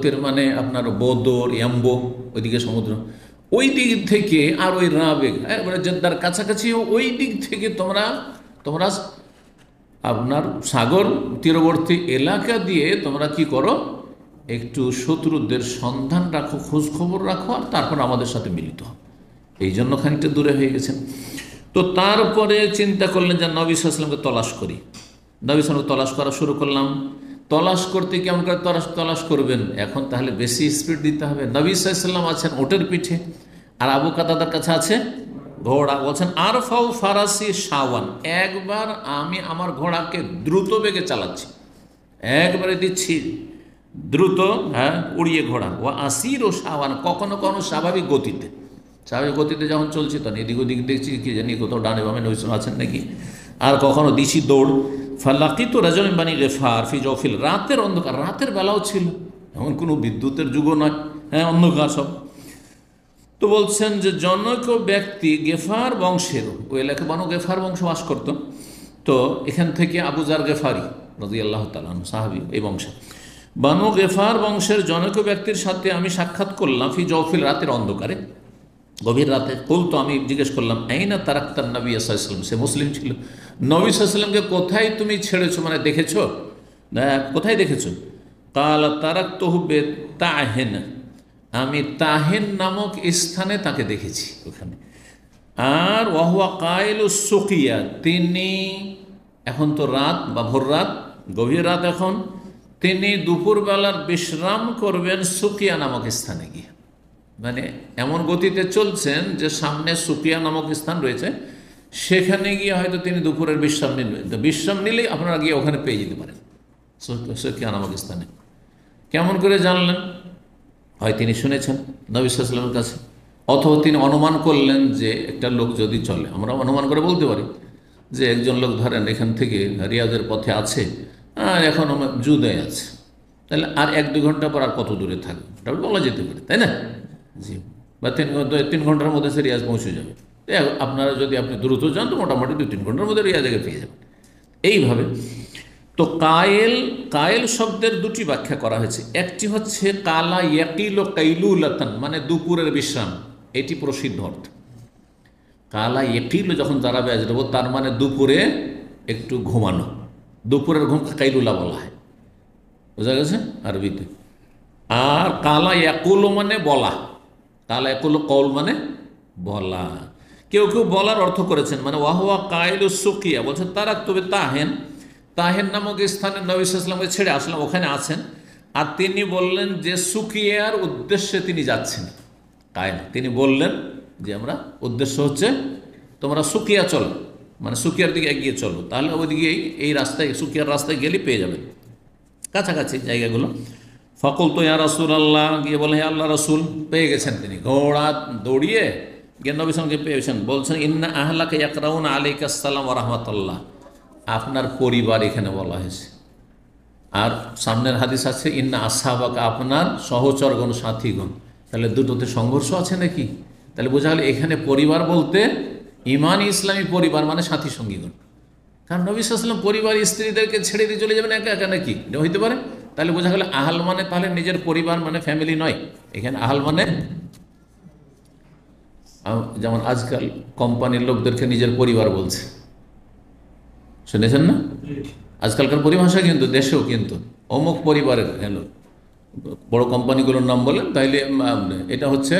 তীর মানে আপনার বদর, ইয়াম্বো, ওইদিকে সমুদ্র, ওই দিক থেকে, আর ওই রাবেগ মানে জেদ্দার কাছাকাছি, ওই দিক থেকে তোমরা আপনার সাগর তীরবর্তী এলাকা দিয়ে তোমরা কি করো, একটু শত্রুদের সন্ধান রাখো, খোঁজ খবর রাখো, আর তারপর আমাদের সাথে মিলিত হও। এই জন্য খানিকটা দূরে হয়ে গেছেন। তো তারপরে চিন্তা করলেন যে নবী সাল্লাল্লাহু আলাইহি ওয়াসাল্লামকে তলাশ করি। নবী সাল্লাল্লাহু তলাশ করা শুরু করলাম। তলাশ করতে কেমন করে তলাশ করবেন? এখন তাহলে বেশি স্পিড দিতে হবে। নবী সাল্লাল্লাহু আলাইহি ওয়াসাল্লাম আছেন ওটের পিঠে, আর আবু কাতাদার কাছে আছে ঘোড়া। বলছেন আর ফাউ ফারাসি শাওয়ান, একবার আমি আমার ঘোড়াকে দ্রুত বেগে চালাচ্ছি, একবারে দিচ্ছি দ্রুত, হ্যাঁ, উড়িয়ে ঘোড়া। ও আসির ও শাওয়ান, কখনো কখনো স্বাভাবিক গতিতে, স্বাভাবিক গতিতে যখন চলছি তখন এদিক ওদিক দেখছি কি জানি কোথাও ডানে বামে নবী আছেন নাকি, আর কখনো দিছি দৌড়। ফালাকিতু রাজুলান বানি গিফার ফি জওফিল, রাতের অন্ধকার, রাতের বেলাও ছিল, এমন কোনো বিদ্যুতের যুগও নয়, হ্যাঁ, অন্ধকার সব। তো বলছেন যে জনক ব্যক্তি গেফার বংশের, ওই এলাকায় বানু গেফার বংশ বাস করত। তো এখান থেকে আবু জার গেফারি রাদিয়াল্লাহু তাআলা আনহু সাহাবী, এই বংশে বানু গেফার বংশের জনক ব্যক্তির সাথে আমি সাক্ষাৎ করলাম ফি জওফিল, রাতের অন্ধকারে, গভীর রাতে। তো আমি জিজ্ঞেস করলাম আইনা তারাক্তান নবী সাল্লাল্লাহু আলাইহি ওয়াসাল্লাম, সে মুসলিম ছিল। নবী সাল্লাল্লাহু আলাইহি ওয়াসাল্লামকে কোথায় তুমি ছেড়েছো, মানে দেখেছো, কোথায় দেখেছো? কাল তারাক্তুহু বিতাহিন, আমি তাহিন নামক স্থানে তাকে দেখেছি ওখানে। আর ওয়াহুয়া কাইলু সুকিয়া, তিনি, এখন তো রাত বা ভোর রাত, গভীর রাত এখন, তিনি দুপুরবেলার বিশ্রাম করবেন সুকিয়া নামক স্থানে গিয়ে। মানে এমন গতিতে চলছেন যে সামনে সুকিয়া নামক স্থান রয়েছে, সেখানে গিয়ে হয়তো তিনি দুপুরের বিশ্রাম নিলেন। তো বিশ্রাম নিলেই আপনারা গিয়ে ওখানে পেয়ে যেতে পারেন সুকিয়া নামক স্থানে। কেমন করে জানলেন? হয় তিনি শুনেছেন নবী সাল্লাল্লাহু আলাইহি ওয়াসাল্লামের কাছে, অথবা তিনি অনুমান করলেন যে একটা লোক যদি চলে, আমরা অনুমান করে বলতে পারি যে একজন লোক ধরেন এখান থেকে রিয়াদের পথে আছে, আর এখন জুদায় আছে, তাহলে আর 1-2 ঘন্টা পর আর কত দূরে থাকবে, এটা বলা যেতে পারে, তাই না? জি, বা 3 ঘন্টার মধ্যে সে রিয়াজ পৌঁছে যাবে। আপনারা যদি আপনি দ্রুত যান তো মোটামুটি 2-3 ঘন্টার মধ্যে রিয়াজে পেয়ে যাবেন। এইভাবে তো কায়েল শব্দের দুটি ব্যাখ্যা করা হয়েছে। একটি হচ্ছে কালা ইয়াকিল ও কাইলুলাতান, মানে দুপুরের বিশ্রাম, এটি প্রসিদ্ধ অর্থ। কালা ইয়াকিল যখন দাঁড়াবে আজরাবো, তার মানে দুপুরে একটু ঘুমানো, দুপুরের ঘুম কাইলুলা বলা হয়, বোঝা গেছে আরবিতে। আর কালা ইয়াকুল মানে বলা, কালা ইয়াকুল কওল মানে বলা। কেউ কেউ বলার অর্থ করেছেন, মানে ওয়াহুয়া কাইলু সুকিয়া, বলছেন তারা তবে তাহেন, তাহেন নামক স্থানে নবী সাল্লাল্লাহু আলাইহি ওয়াসাল্লামকে ছেড়ে আসলাম, ওখানে আছেন। আর তিনি বললেন যে সুকিয়ার উদ্দেশ্যে তিনি যাচ্ছেন। কায়েল তিনি বললেন যে আমরা উদ্দেশ্য হচ্ছে তোমরা সুকিয়া চলো, মানে সুকিয়ার দিকে এগিয়ে চলো, তাহলে ওইদিকে এই রাস্তায়, সুকিয়ার রাস্তায় গেলে পেয়ে যাবেন, কাছাকাছি জায়গাগুলো। ফকুল তো ইয়া রাসূলুল্লাহ, গিয়ে বলে হে আল্লাহ রাসূল, পেয়ে গেছেন তিনি, ঘোড়া দৌড়িয়ে গিয়ে নবী সাল্লাল্লাহু আলাইহি ওয়াসাল্লামকে পেয়েছেন। বলছেন ইন্না আহলাকা ইয়াকরাউনা আলাইকা আসসালাম ওয়া রাহমাতুল্লাহ, আপনার পরিবার এখানে বলা হয়েছে। আর সামনের হাদিস আছে ইন্না আসহাবাকা, আপনার সহচরগণ, সাথীগণ। তাহলে দুটোতে সংঘর্ষ আছে নাকি? তাহলে বোঝা গেল এখানে পরিবার বলতে ইমানি ইসলামী পরিবার মানে সাথী সঙ্গীগণ। কারণ নবী সাল্লাল্লাহু আলাইহি ওয়াসাল্লাম পরিবার স্ত্রীদেরকে ছেড়ে দিয়ে চলে যাবেন একা একা নাকি? এটা হইতে পারে। তাহলে বোঝা গেল আহাল মানে তাহলে নিজের পরিবার, মানে ফ্যামিলি নয়। এখানে আহাল মানে যেমন আজকাল কোম্পানির লোকদেরকে নিজের পরিবার বলছে, শুনেছেন না? আজকালকার পরিভাষা কিন্তু দেশেও কিন্তু অমুক পরিবারের, হ্যালো, বড় কোম্পানিগুলোর নাম বলেন, তাইলে এটা হচ্ছে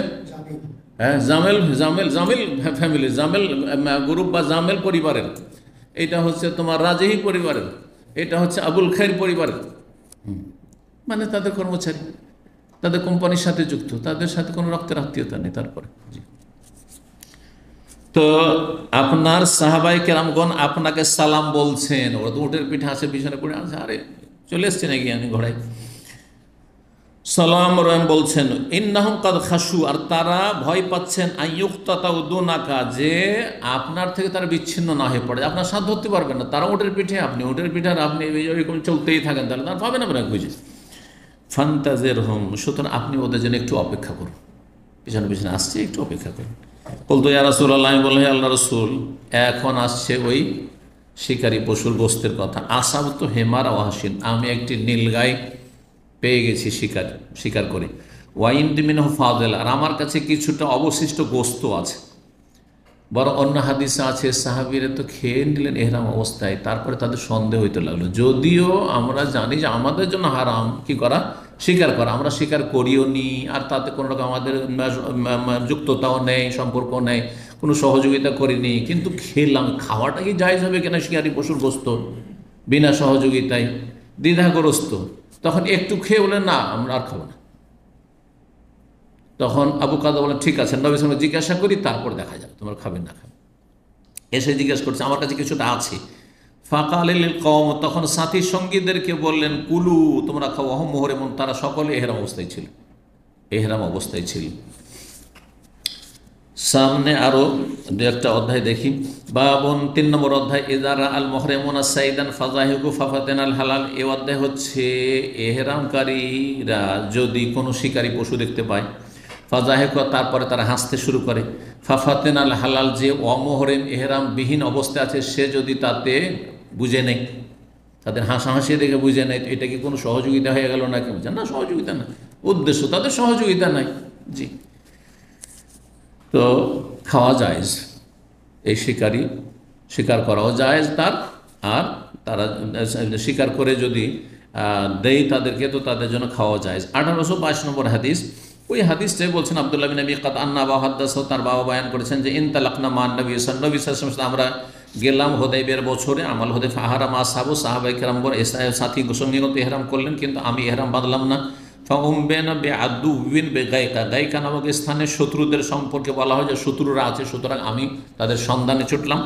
হ্যাঁ জামেল জামেল জামেল ফ্যামিলি, জামেল গ্রুপ বা জামেল পরিবারের, এটা হচ্ছে তোমার রাজেহি পরিবারের, এটা হচ্ছে আবুল খায়ের পরিবারের। মানে তাদের কর্মচারী, তাদের কোম্পানির সাথে যুক্ত, তাদের সাথে কোনো রক্তের আত্মীয়তা নেই। তারপরে জি, তো আপনার সাহাবায়ে কেরামগণ আপনাকে সালাম বলছেন, ওরা তো উটের পিঠে আছে, পিছনে পড়ে আছে, আরে চলে এসছে নাকি আমি ঘোড়ায়, সালাম রহিম বলছেন। ইন্নাহুম কাদ খাশু, আর তারা ভয় পাচ্ছেন, আইয়ুক্তাতাউ দুনাকা, যে আপনার থেকে তারা বিচ্ছিন্ন না হয়ে পড়ে, আপনার সাথ ধরতে পারবেন না। তারা উটের পিঠে, আপনি উটের পিঠে, আর আপনি এরকম চলতেই থাকেন, তাহলে তারা পাবেন আপনার খুঁজে। ফান্তাজিরহুম, সুতরাং আপনি ওদের জন্য একটু অপেক্ষা করুন, পিছনে পিছনে আসছে, একটু অপেক্ষা করুন। বলতো ইয়া রাসূলুল্লাহ, আমি বললাম হে আল্লাহ রাসূল, এখন আসছে ওই শিকারী পশুর গোস্তের কথা। আসাব তো হেমার ওয়াহাসিন, আমি একটি নীলগাই পেয়ে গেছি শিকার করে। ওয়াইন্দি মিনহু ফাদেল, আর আমার কাছে কিছুটা অবশিষ্ট গোস্ত আছে। বড় অন্য হাদিসে আছে সাহাবীরা তো খেয়ে নিলেন এহরাম অবস্থায়, তারপরে তাদের সন্দেহ হইতে লাগলো, যদিও আমরা জানি যে আমাদের জন্য হারাম কি করা, স্বীকার করা। আমরা স্বীকার করিও নি, আর তাতে কোনো রকম আমাদের যুক্ততাও নেই, সম্পর্ক নেই, কোনো সহযোগিতা করিনি, কিন্তু খেলাম। খাওয়াটা কি জায়েজ হবে কিনা শিকারি পশুর গোস্ত বিনা সহযোগিতায়? দ্বিধাগ্রস্ত। তখন একটু খেয়ে বলে না আমরা আর খাবো না। তখন আবু কাদা বলেন ঠিক আছে, নবী সাল্লাল্লাহু আলাইহি ওয়াসাল্লাম জিজ্ঞাসা করি, তারপর দেখা যাবে তোমরা খাবে না খাবে। এসে জিজ্ঞেস করছে আমার কাছে কিছুটা আছে। ফাকালিল কওম, তখন সাথী সঙ্গীদেরকে বললেন কুলু তোমরা খাও, অহম মুহরিমুন, তারা সকলে এহরাম অবস্থায় ছিল, এহরাম অবস্থায় ছিল। সামনে আরো দু একটা অধ্যায় দেখি। বাবন 3 নম্বর অধ্যায়, ইদারা আল মুহরিমুনা সাইদান ফাজাহিকু ফাফাতেন আল হালাল। এই অধ্যায় হচ্ছে এহরামকারীরা যদি কোনো শিকারী পশু দেখতে পায়, ফাজাহিকু তারপরে তারা হাসতে শুরু করে, ফাফাতেন আল হালাল যে অমহরেম এহরাম বিহীন অবস্থায় আছে সে যদি তাতে বুঝে নেই, তাদের হাসাহাসি দেখে বুঝে নেই, তো এটা কি কোনো সহযোগিতা হয়ে গেল না? কেউ না, সহযোগিতা না, উদ্দেশ্য তাদের সহযোগিতা নাই। জি, তো খাওয়া জায়েজ, এই শিকারী শিকার করাও জায়েজ তার, আর তারা শিকার করে যদি দেয় তাদেরকে, তো তাদের জন্য খাওয়া জায়েজ। 1822 নম্বর হাদিস, ওই হাদিসটাই বলছেন আব্দুল্লাহ বিন আবি কাতাদা আন্না আবা হাদ্দাসাহু, তার বাবা বয়ান করেছেন যে ইনতালাকনা মান নবী সাল্লাল্লাহু আলাইহি ওয়াসাল্লাম, আমরা গেলাম হুদাইবিয়ার বছরে, আমাল হুদাইফা আহরাম আসহাবু, সাহাবায়ে কেরামগণ সাথী সঙ্গীগত ইহরাম করলেন, কিন্তু আমি ইহরাম বাঁধলাম না। ফাউমবেনা বেআদুবিন বেগাইকা, গাইকা নামক স্থানে শত্রুদের সম্পর্কে বলা হয় যে শত্রুরা আছে, সুতরাং আমি তাদের সন্ধানে ছুটলাম।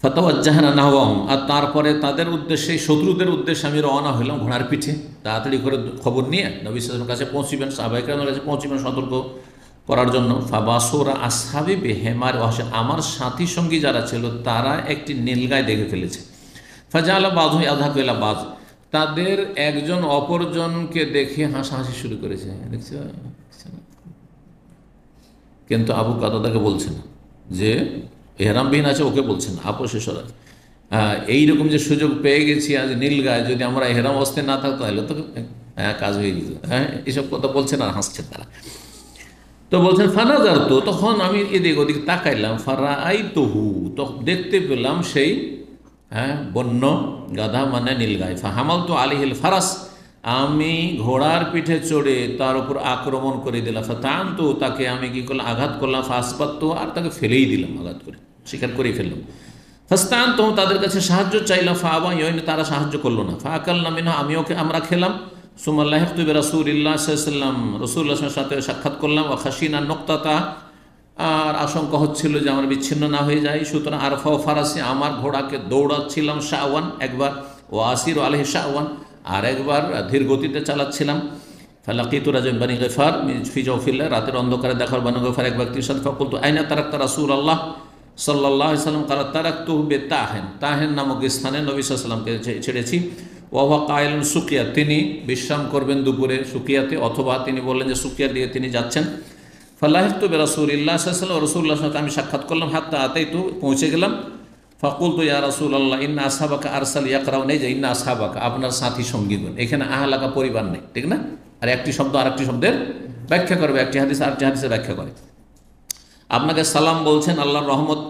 ফাতাওয়াজ্জাহনা নাহওয়াহুম, আর তারপরে তাদের উদ্দেশ্যে, শত্রুদের উদ্দেশ্যে আমি রওনা হইলাম ঘোড়ার পিঠে, তাড়াতাড়ি করে খবর নিয়ে নবী সাল্লাল্লাহু আলাইহি ওয়াসাল্লামের কাছে পৌঁছিবেন, সাহাবায়ে কেরামের কাছে পৌঁছিবেন সতর্ক করার জন্য। ফাবাসুরা আসহাবি বিহিমার ওয়াহশান, আমার সাথী সঙ্গী যারা ছিল তারা একটি নীলগাই দেখে ফেলেছে। ফাজালা বাযু ইয়াযহাকু ইলা বায, তাদের একজন অপরজনকে দেখে হাসাহাসি শুরু করেছে, দেখছো? কিন্তু আবু কাতাদাকে বলছে না যে এহরামবিহীন আছে, ওকে বলছে না, আপোষেশ্বর এইরকম যে সুযোগ পেয়ে গেছি আজ নীলগায়, যদি আমরা এহরাম অবস্থায় না থাকতো তাহলে তো কাজ হয়ে যেত। হ্যাঁ, এসব কথা বলছে না, হাসছে তারা। তো বলছেন ফানাজার, তো তখন আমি এদিক ওদিক তাকাইলাম, ফারাআইতুহু, তো দেখতে পেলাম সেই বন্য গাধা মানে নীলগাই। ফাহামালতু আলাইহিল ফারাস, আমি ঘোড়ার পিঠে চড়ে তার উপর আক্রমণ করে দিলাম। ফাতানতু, তাকে আমি কি করলাম, আঘাত করলাম। ফাসবাতু, আর তাকে ফেলেই দিলাম, আঘাত করে শিকার করেই ফেললাম। ফাস্তানতু, তাদের কাছে সাহায্য চাইলাম। ফাআবা ইয়াইন, তারা সাহায্য করলো না। ফাআকালনা মিনহা, আমরা খেলাম। সুম্মা লাহিকতু বিরাসূলিল্লাহ সাল্লাল্লাহু আলাইহি ওয়াসাল্লাম, রাসূলুল্লাহর সাথে সাক্ষাৎ করলাম। ওয়া খাশিনা নুক্তাতা, আর আশঙ্কা হচ্ছিল যে আমার বিচ্ছিন্ন না হয়ে যায়, সুতরাং আরফাও ফারাসি, আমার ঘোড়াকে দৌড়াচ্ছিলাম, শাওয়ান একবার, ও আসির আলাইহি শাওয়ান আর একবার ধীর গতিতে চালাচ্ছিলাম। ফালাকিতু রাজুলান বানি গিফার ফি জাওফিল্লাহ, রাতের অন্ধকারে দেখার বানি গিফার এক ব্যক্তির সাথে। ফাকুলতু আইনা তারাকতা রাসূলুল্লাহ সাল্লাল্লাহু আলাইহি ওয়াসাল্লাম, কালা তারাকতুহু বিতাহেন, তাহেন নামক স্থানে নবী সাল্লাল্লাহু আলাইহি ওয়াসাল্লামকে ছেড়েছি। ওয়া কাইলুন সুকিয়া, তিনি বিশ্রাম করবেন দুপুরে সুকিয়াতে, অথবা তিনি বললেন যে সুকিয়ার দিকে তিনি যাচ্ছেন। ফালাহিকতু বিরাসূলিল্লাহ সাল্লাল্লাহু আলাইহি ওয়াসাল্লাম, রাসূলুল্লাহর সাথে আমি সাক্ষাৎ করলাম। হাত্তা আতাইতু, পৌঁছে গেলাম। ফাকুলতু ইয়া রাসূলুল্লাহ ইন্না আসহাবাকা আরসাল ইয়াকরাউন, এই যে ইন্না আসহাবাকা, আপনার সাথী সঙ্গীগণ, এখানে আহলাকা পরিবার নেই, ঠিক না? আর একটি শব্দ আর একটি শব্দের ব্যাখ্যা করবে, একটি হাদিস আর একটি হাদিসের ব্যাখ্যা করে। আপনাকে সালাম বলছেন, আল্লাহর রহমত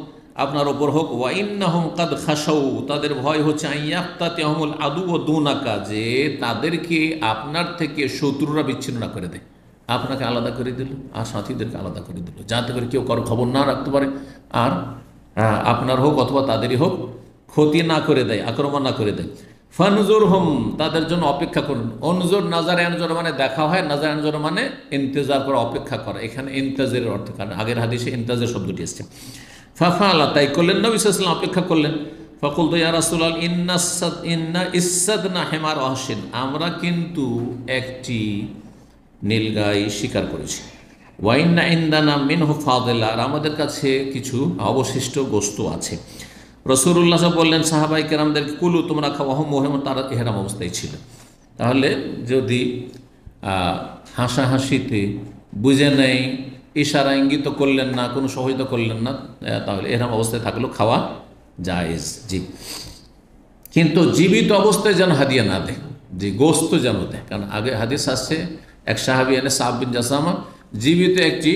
আপনার ওপর হোক। ওয়া ইন্নাহুম কাদ খাশাউ, তাদের ভয় হচ্ছে আইয়াক্তাতিহুমুল আদু ওয়া দুনাকা, যে তাদেরকে আপনার থেকে শত্রুরা বিচ্ছিন্ন না করে দেয়, আপনাকে আলাদা করে দিল আর সাথীদেরকে আলাদা করে দিল, যাতে করে কেউ কারো খবর না রাখতে পারে, আর আপনার হোক অথবা তাদেরই হোক ক্ষতি না করে দেয়, আক্রমণ না করে দেয়। ফানজুর হুম, তাদের জন্য অপেক্ষা করুন। অনজুর, নাজার আনজর মানে দেখা হয়, নাজার আনজর মানে ইন্তজার করা, অপেক্ষা করা। এখানে ইন্তাজের অর্থ, কারণ আগের হাদিসে ইন্তাজের শব্দটি এসছে। ফাফা আল্লাহ, তাই করলেন, নবী সাল্লাল্লাহু আলাইহি ওয়াসাল্লাম অপেক্ষা করলেন। ফাকুলতু ইয়া রাসূলুল্লাহ ইন্না ইসাদনা হিমার ওয়াহশিন, আমরা কিন্তু একটি নীলগাই শিকার করেছি। ওয়াইন্না ইন্দানা মিনহু ফাদিলা, আর আমাদের কাছে কিছু অবশিষ্ট গোশত আছে। রাসূলুল্লাহ বললেন সাহাবায়ে কেরামদেরকে কুলু, তোমরা খাও, ওয়াহুম মুহরিমুন, তারা ইহরাম অবস্থায় ছিল। তাহলে যদি হাসাহাসিতে বুঝে নেই, ইশারা ইঙ্গিত করলেন না, কোনো সহায়তা করলেন না, তাহলে ইহরাম অবস্থায় থাকলেও খাওয়া জায়েজ। জি, কিন্তু জীবিত অবস্থায় যেন হাদিয়া না দেয়, যে গোস্ত যেন দেয়। কারণ আগে হাদিস আসছে, এক সাহাবী এনে সাব বিন জাসামা জীবিত একটি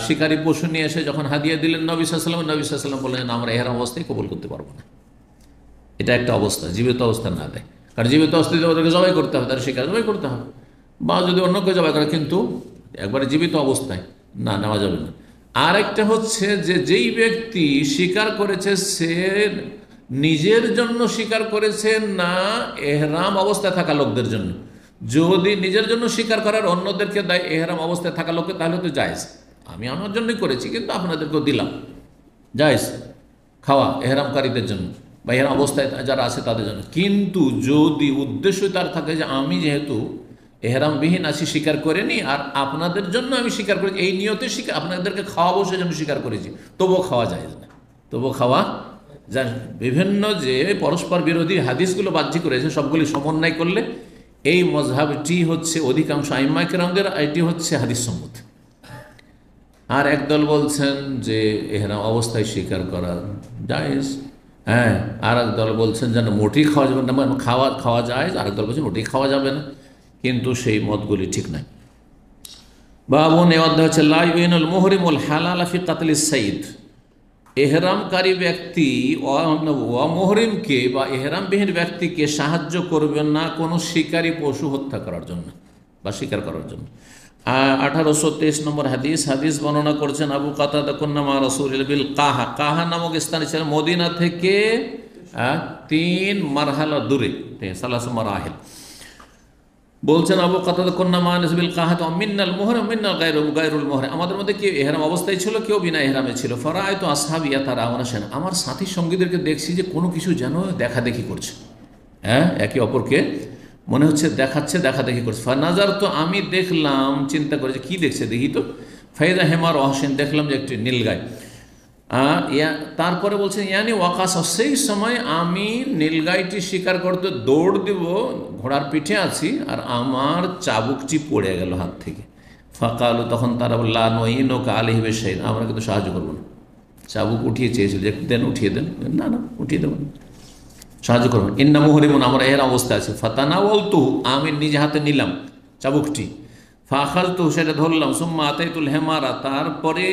শিকারী পশু নিয়ে এসে যখন হাদিয়া দিলেন নবী সাল্লাল্লাহু আলাইহি ওয়াসাল্লাম, নবী সাল্লাল্লাহু আলাইহি ওয়াসাল্লাম বললেন আমরা ইহরাম অবস্থায় কবুল করতে পারবো না। এটা একটা অবস্থা, জীবিত অবস্থা না দেয়। কারণ জীবিত অস্তিত্ব ওদেরকে জবাই করতে হবে, তার শিকার জবাই করতে হবে। বা যদি অন্য কেউ জবাই করে, কিন্তু একবারে জীবিত অবস্থায় না, নেওয়া যাবে না। আর একটা হচ্ছে যে যেই ব্যক্তি শিকার করেছে সে নিজের জন্য শিকার করেছে না এহরাম অবস্থায় থাকা লোকদের জন্য। যদি নিজের জন্য শিকার করার অন্যদেরকে দেয় এহরাম অবস্থায় থাকা লোককে, তাহলে তো জায়েজ। আমি আমার জন্যই করেছি কিন্তু আপনাদেরকেও দিলাম, জায়েজ খাওয়া এহরামকারীদের জন্য বা এহরাম অবস্থায় যারা আছে তাদের জন্য। কিন্তু যদি উদ্দেশ্য তার থাকে যে আমি যেহেতু এহরামবিহীন আছি, স্বীকার করিনি, আর আপনাদের জন্য আমি স্বীকার করেছি, এই নিয়তে স্বীকার আপনাদেরকে খাওয়াবো সেজন্য স্বীকার করেছি, তবুও খাওয়া যায় না, তবুও খাওয়া যায়। বিভিন্ন যে পরস্পর বিরোধী হাদিসগুলো বাহ্যিক রয়েছে সবগুলি সমন্বয় করলে এই মজহাবটি হচ্ছে অধিকাংশ আইম্মায়ে কেরামদের, এটি হচ্ছে হাদিস সম্মত। আর একদল বলছেন যে এহরাম অবস্থায় স্বীকার করা জায়েজ, হ্যাঁ। আর একদল বলছেন যেন মোটেই খাওয়া যাবে না, খাওয়া যায়। আর একদল বলছেন মোটেই খাওয়া যাবে না, কিন্তু সেই মতগুলি ঠিক নাই। বাবুন, এ অধ্যায় হচ্ছে লা ইউইনুল মুহরিমুল হালাল ফি কাতলিস সাইদ। এহরামকারী ব্যক্তি অমুহরিমকে বা এহরামবিহীন ব্যক্তিকে সাহায্য করবেন না কোনো শিকারী পশু হত্যা করার জন্য বা শিকার করার জন্য। 1823 নম্বর হাদিস বর্ণনা করছেন আবু কাতাদা কুন্না মা রাসূলিল বিল কাহা। কাহা নামক স্থানে ছিল মদিনা থেকে 3 মারহালা দূরে, সালাসু মারাহিল। বলছেন আবু কাতাদা কুন্না মা নাসবিল কাহা মিন্নাল মুহরিম মিন্নাল গায়রুল মুহরিম। আমাদের মধ্যে কেউ এহরাম অবস্থায় ছিল, কেউ বিনা এহরামে ছিল। ফারাআইতু আসহাবি ইয়াতারাউনা শান। আমার সাথী সঙ্গীদেরকে দেখছি যে কোনো কিছু যেন দেখাদেখি করছে, হ্যাঁ, একে অপরকে মনে হচ্ছে দেখাচ্ছে, দেখাদেখি করছে। ফানাজার, তো আমি দেখলাম, চিন্তা করেছি কি দেখছে দেখি তো। ফাইদা হেমার অহসেন, দেখলাম যে একটি নীলগাই। তারপরে বলছেন ইয়ানি ওয়াকাস, সেই সময় আমি নীলগাইটি শিকার করতে দৌড় দিব, ঘোড়ার পিঠে আছি, আর আমার চাবুকটি পড়ে গেল হাত থেকে। ফাঁকাল, তখন তারা বলল লা নুইনুকা আলাইহি বিশাইইন, আমরা কিন্তু সাহায্য করবো না। চাবুক উঠিয়ে চেয়েছিল যে দেন, উঠিয়ে দেন, না না উঠিয়ে দেবেন, সাহায্য করবেন। ইন্না মুহরিমুন, আমরা এর অবস্থা আছে। ফাতানাওয়ালতু, আমি নিজে হাতে নিলাম চাবুকটি। ফাখালতু, সেটা ধরলাম। সুম্মা আতাইতুল হেমারা, তারপরে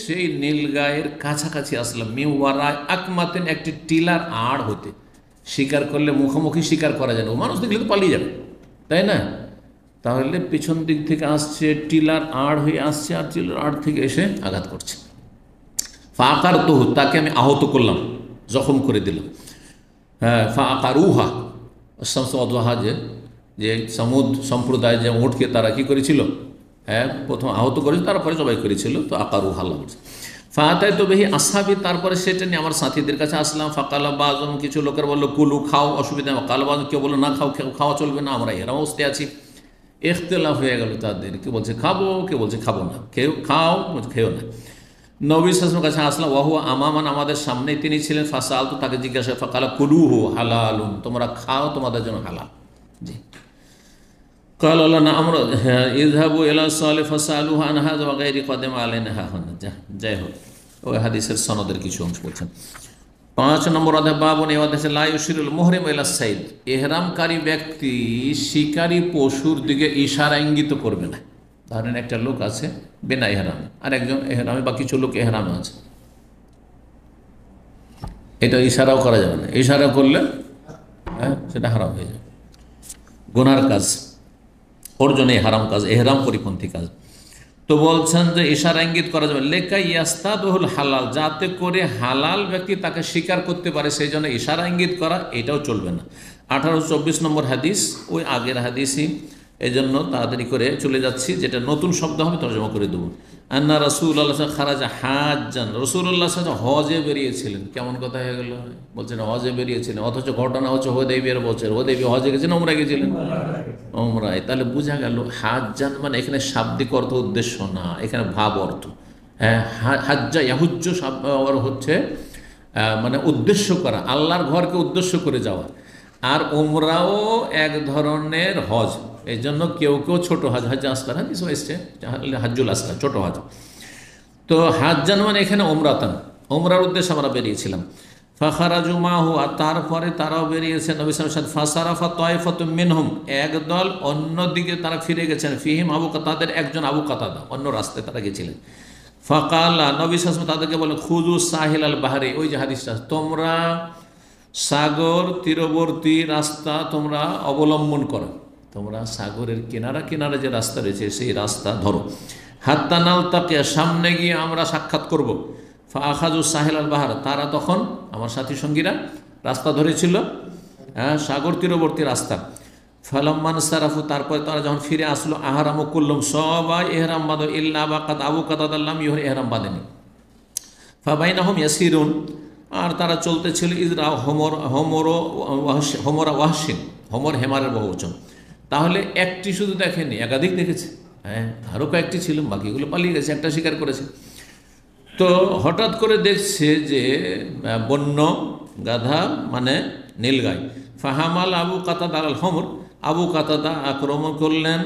সেই নীলগায়ের কাছাকাছি আসলাম। মিওয়ারায় আকমাতেন, একটি টিলার আড় হতে। শিকার করলে মুখোমুখি শিকার করা যায় না, মানুষ দেখলে তো পালিয়ে যাবে, তাই না? তাহলে পিছন দিক থেকে আসছে, টিলার আড় হয়ে আসছে, আর টিলার আড় থেকে এসে আঘাত করছে। ফাকারতুহু, তাকে আমি আহত করলাম, জখম করে দিলাম। হ্যাঁ, ফাকারুহা শামসুদ্দোহা, যে সামুদ সম্প্রদায় যে উটকে তারা কি করেছিল, হ্যাঁ, প্রথম আহত করেছিল, তারপরে জবাই করেছিল। তো আকারুহা আল্লাহ বলছে। ফাতাই তো বেহি আসহাবি, তারপরে সেটা নিয়ে আমার সাথীদের কাছে আসলাম। ফাকালা বাজন, কিছু লোকের বললো কুলু, খাও, অসুবিধা নেই। কালা বাজন, কেউ বললো না খাও, খাওয়া চলবে না, আমরা এরা অবস্থায় আছি। ইখতিলাফ হয়ে গেল তাদের, কেউ বলছে খাবো, কেউ বলছে খাবো না, কেউ খাও, খেও না। নবী সাল্লাল্লাহু আলাইহি ওয়াসাল্লামের কাছে আসলাম, ওয়াহুয়া আমামান, আমাদের সামনেই তিনি ছিলেন। ফাসাল, তো তাকে জিজ্ঞাসা, ফাকালা কুলুহু হালালুন, তোমরা খাও, তোমাদের জন্য হালাল। জি। কাল আল্লাহ না, আমরা ইযহাবু ইলা সালিহ ফাসালুহু আন হাযা ওয়া গায়রি কদম আলাইনা হাহুন। যাই হোক, ওই হাদিসের সনদের কিছু অংশ বলছেন। 5 নম্বর অধ্যায় বাবুন, এই অধ্যায়ে লা ইউশিরুল মুহরিম ইলা সাইদ। এহরামকারী ব্যক্তি শিকারী পশুর দিকে ইশারা ইঙ্গিত করবে না। ধরেন একটা লোক আছে বিনা এহরামে, আর একজন এহরামে, বা কিছু লোক এহরামে আছে, এটা ইশারাও করা যাবে না। ইশারা করলে হ্যাঁ, সেটা হারাম হয়ে যাবে, গুনার কাজ, ওর জন্য হারাম কাজ, এহরাম পরিপন্থী কাজ। তো বলছেন যে ইশারা ইঙ্গিত করা যাবে, লেকা ইয়াস্তাদুল হালাল, যাতে করে হালাল ব্যক্তি তাকে স্বীকার করতে পারে, সেই জন্য ইশারা ইঙ্গিত করা এটাও চলবে না। 1824 নম্বর হাদিস, ওই আগের হাদিসই, এই জন্য তাড়াতাড়ি করে চলে যাচ্ছি, যেটা নতুন শব্দ হবে তর্জমা করে দেবো। আন্না রাসূলুল্লাহ খারাজা হাজ্জান, রাসূলুল্লাহ হজে বেরিয়েছিলেন। কেমন কথা হয়ে গেল, বলছেন হজে বেরিয়েছিলেন, অথচ ঘটনা হচ্ছে হুদাইবিয়ার বছর। হুদাইবিয়া হজে গেছেন, ওমরা গেছিলেন, ওমরায়। তাহলে বোঝা গেল হাজ্জান মানে এখানে শাব্দিক অর্থ, উদ্দেশ্য না, এখানে ভাব অর্থ। হ্যাঁ, হাজ্জা ইয়াহুজ্জ হচ্ছে মানে উদ্দেশ্য করা, আল্লাহর ঘরকে উদ্দেশ্য করে যাওয়া। আর ওমরাও এক ধরনের হজ, এই জন্য কেউ কেউ ছোটো হজ, হজ আসকার হাদিস এসছে, হাজ্জুল আসকার, ছোটো হজ। তো হাজ্জান মানে এখানে ওমরাতান, ওমরার উদ্দেশ্যে আমরা বেরিয়েছিলাম। ফাখারাজু মাহু, আর তারপরে তারাও বেরিয়েছে নবী সাল্লাল্লাহু আলাইহি ওয়াসাল্লাম। ফাসারাফা তায়ফাতুম মিনহুম, একদল অন্যদিকে তারা ফিরে গেছেন। ফিহিম আবু কাতাদার, একজন আবু কাতাদা, অন্য রাস্তায় তারা গেছিলেন। ফাকালা, নবী সাল্লাল্লাহু আলাইহি ওয়াসাল্লাম তাদেরকে বলেন, খুযু সাহিল আল বাহরি, ওই যে হাদিসটা, তোমরা সাগর তীরবর্তী রাস্তা তোমরা অবলম্বন করো, তোমরা সাগরের কিনারা কিনারা যে রাস্তা রয়েছে সেই রাস্তা ধরো। হাত্তা নালতাকে, সামনে গিয়ে আমরা সাক্ষাৎ করব। ফাখাজু সাহেল আল বাহার, তারা তখন আমার সাথী সঙ্গীরা রাস্তা ধরেছিল সাগর তীরবর্তী রাস্তা। ফালাম্মান সারাফু, তারপরে তারা যখন ফিরে আসলো, আহারাম কুল্লুম, সবাই এহরাম বাঁধো, ইল্লা বাকাত আবু কাতাদাল্লাম ইহর এহরাম বাঁধেনি। ফাবাইনাহুম ইয়াসিরুন, আর তারা চলতেছিল, ইজরা হোমরা ওয়াহসিন, হোমর হেমারের বহুবচন। তাহলে একটি শুধু দেখেনি, একাধিক দেখেছে, হ্যাঁ আরও কয়েকটি ছিল, বাকিগুলো পালিয়ে গেছে, একটা শিকার করেছে। তো হঠাৎ করে দেখছে যে বন্য গাধা মানে নীলগাই। ফাহামাল আবু কাতাদা আল হোমর, আবু কাতাদা আক্রমণ করলেন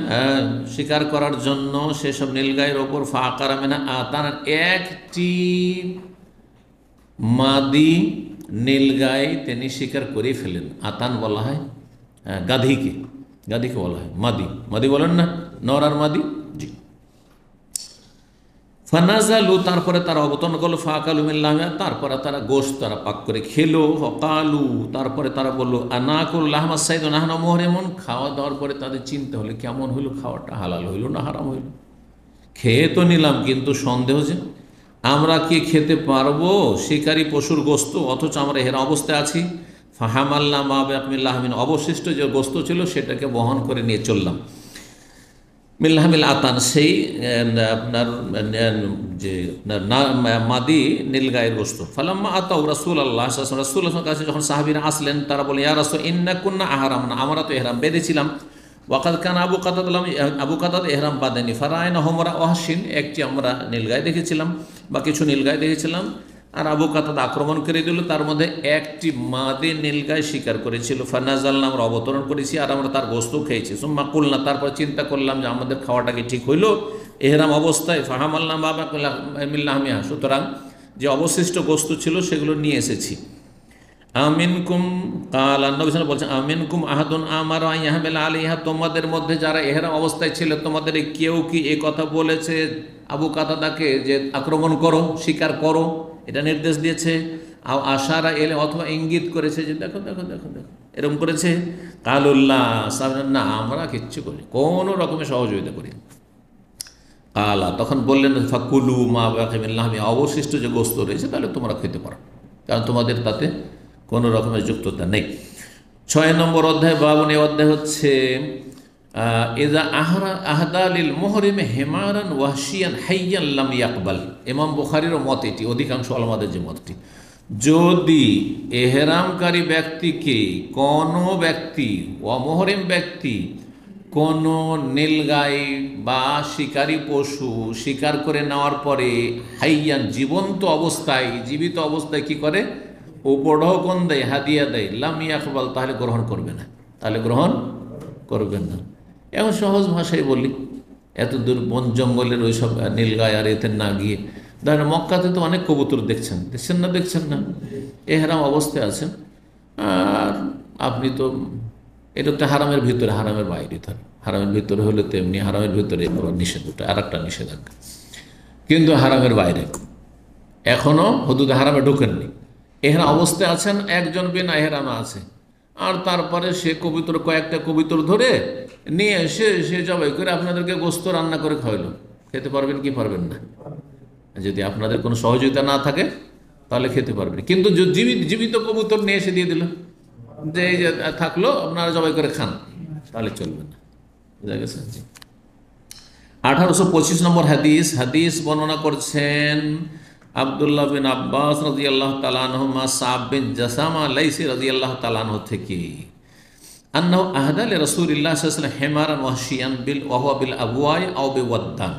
শিকার করার জন্য সেসব নীলগাইয়ের ওপর। ফাকারা মিনা আতান, একটি মাদি নীলগাই তিনি শিকার করে ফেলেন। আতান বলা হয় গাধিকে, গাধিকে বলা হয় মাদি, মাদি বলেন না, নর আর মাদি, জি। ফানাজালু, তারপরে তারা অবতরণ করলো। ফাকালু মিল্লাহিয়া, তারপরে তারা গোশত তারা পাক করে খেলো। ফকালু, তারপরে তারা বললো আনাকুল লাহমা সাইদ নাহনা মুহরিমুন, খাওয়া দাওয়ার পরে তাদের চিন্তা হলো কেমন হইলো, খাওয়াটা হালাল হইল না হারাম হইল। খেয়ে তো নিলাম, কিন্তু সন্দেহ যে আমরা কি খেতে পারবো শিকারী পশুর গোস্ত, অথচ আমরা এর অবস্থায় আছি। ফাহামাল্লা মা বেকমিল্লাহমিন, অবশিষ্ট যে গোস্ত ছিল সেটাকে বহন করে নিয়ে চললাম। মিল্লাহমিল আতান, সেই আপনার যে মাদি নীলগায়ের গোস্ত। ফালাম্মা আতাউ রাসূল আল্লাহ রাসূল কাছে যখন সাহাবীরা আসলেন, তারা বলে ইয়া রাসূল ইন্না কুন্না আহরাম, আমরা তো এহরাম বেঁধেছিলাম। ওয়াকাদ কান আবু কাতাদ এহরাম বাঁধেনি। ফারায়না হোমরা ওয়াহসিন, একটি আমরা নীলগায় দেখেছিলাম বা কিছু নীলগায় দেখেছিলাম, আর আবু কাতাদ আক্রমণ করে দিল, তার মধ্যে একটি মাদে নীলগায় শিকার করেছিল। ফানাজালনা, আমরা অবতরণ করেছি আর আমরা তার গোস্ত খেয়েছি। সুম্মা কুলনা, তারপর চিন্তা করলাম যে আমাদের খাওয়াটা কি ঠিক হইল এহরাম অবস্থায়। ফাহামাল্লা বাবা মিল্লাহমিয়া, সুতরাং যে অবশিষ্ট গোস্ত ছিল সেগুলো নিয়ে এসেছি। আমিনকুম কাল, নবী সাল্লাল্লাহু আলাইহি ওয়াসাল্লাম বলছেন আমিনকুম আহাদুন আমার ইয়াহমিল আলাইহা, তোমাদের মধ্যে যারা এহরাম অবস্থায় ছিল তোমাদের কেউ কি এই কথা বলেছে আবু কাতাদাকে যে আক্রমণ করো, শিকার করো, এটা নির্দেশ দিয়েছে? আশারা এলে, অথবা ইঙ্গিত করেছে যে দেখো দেখো দেখো দেখো, এরকম করেছে? কালুল্লাহ, না আমরা কিচ্ছু করি, কোনো রকমের সহযোগিতা করি। কালা, তখন বললেন ফাকুলু মা বাকিমিল্লাহ, অবশিষ্ট যে গোস্ত রয়েছে তাহলে তোমরা খেতে পারো, কারণ তোমাদের তাতে কোনো রকমের যুক্ততা নেই। 6 নম্বর অধ্যায়, বাবুন, এই অধ্যায় হচ্ছে এজা আহদালিল মুহরিম হেমারান ওয়াহশিয়ান হাইয়ান লাম ইয়াকবাল। ইমাম বুখারীর মত এটি, অধিকাংশ আলেমদের যে মতটি, যদি এহরামকারী ব্যক্তিকে কোনো ব্যক্তি, অমহরিম ব্যক্তি কোনো নীলগাই বা শিকারী পশু শিকার করে নেওয়ার পরে হাইয়ান, জীবন্ত অবস্থায়, জীবিত অবস্থায় কি করে, উপঢৌকন দেয়, হাদিয়া দেয়, লাম ইয়াকবাল, তাহলে গ্রহণ করবে না, তাহলে গ্রহণ করবেন না। এখন সহজ ভাষায় বলি, এত দূর বন জঙ্গলের ওই সব নীলগাই আর এতে না গিয়ে, ধরেন মক্কাতে তো অনেক কবুতর দেখছেন, দেখছেন না, দেখছেন না, এহরাম অবস্থায় আছেন, আর আপনি তো এটা তো হারামের ভিতরে, হারামের বাইরে ধরেন, হারামের ভিতরে হলে তো এমনি হারামের ভিতরে নিষেধ, ওটা আর একটা নিষেধাজ্ঞা, কিন্তু হারামের বাইরে এখনও হদুদ হারামে ঢোকেননি, এহরাম অবস্থায় আছেন, একজন বিনা এহরামে আছে, আর তারপরে সে কবুতর, কয়েকটা কবুতর ধরে নিয়ে এসে সে জবাই করে আপনাদেরকে গোস্ত রান্না করে খাওয়াইলো, খেতে পারবেন কি পারবেন না? যদি আপনাদের কোনো সহযোগিতা না থাকে তাহলে খেতে পারবেন, কিন্তু জীবিত কবুতর নিয়ে এসে দিয়ে দিল যে এই যে থাকলো, আপনারা জবাই করে খান, তাহলে চলবে না। বুঝা গেছে? 1825 নম্বর হাদিস বর্ণনা করছেন আব্দুল্লাহ বিন আব্বাস রাদিয়াল্লাহু তাআলা আনহুমা, সাব বিন জাসামা লাইসি রাদিয়াল্লাহু তাআলা আনহু থেকে, আন্নাহু আহদা লিরাসূলিল্লাহ সাল্লাল্লাহু আলাইহি ওয়াসাল্লাম হিমারান ওয়াহশিয়ান বিল ওয়াহুয়া বিল আবওয়াই আও বিওয়াদ্দান,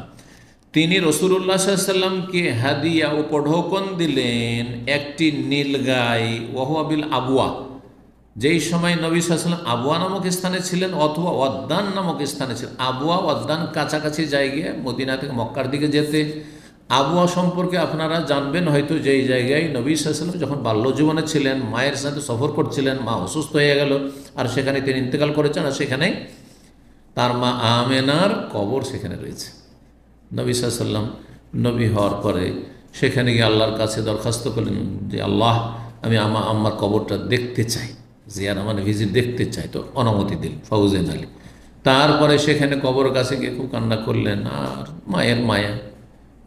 তিনি রাসূলুল্লাহ সাল্লাল্লাহু আলাইহি ওয়াসাল্লামকে হাদিয়া, উপঢৌকন দিলেন একটি নীলগাই, ওয়াহুয়া বিল আবওয়া, যেই সময় নবী সাল্লাল্লাহু আলাইহি ওয়াসাল্লাম আবওয়া নামক স্থানে ছিলেন, অথবা ওয়াদ্দান নামক স্থানে ছিলেন। আবওয়া ওয়াদ্দান কাছাকাছি জায়গায়, মদিনা থেকে মক্কার দিকে যেতে। আবওয়া সম্পর্কে আপনারা জানবেন হয়তো, যেই জায়গায় নবী সাল্লাল্লাহু আলাইহি ওয়াসাল্লাম যখন বাল্য জীবনে ছিলেন, মায়ের সাথে সফর করছিলেন, মা অসুস্থ হয়ে গেল, আর সেখানে তিনি ইন্তেকাল করেছেন, আর সেখানে তার মা আমেনার কবর সেখানে রয়েছে। নবী সাল্লাল্লাহু আলাইহি ওয়াসাল্লাম নবী হওয়ার পরে সেখানে গিয়ে আল্লাহর কাছে দরখাস্ত করলেন যে আল্লাহ, আমি আম্মার কবরটা দেখতে চাই, জিয়ারা মানে ভিজিট দেখতে চাই। তো অনুমতি দিল ফৌজেন আলী। তারপরে সেখানে কবর কাছে গিয়ে খুব কান্না করলেন, আর মায়ের মায়া,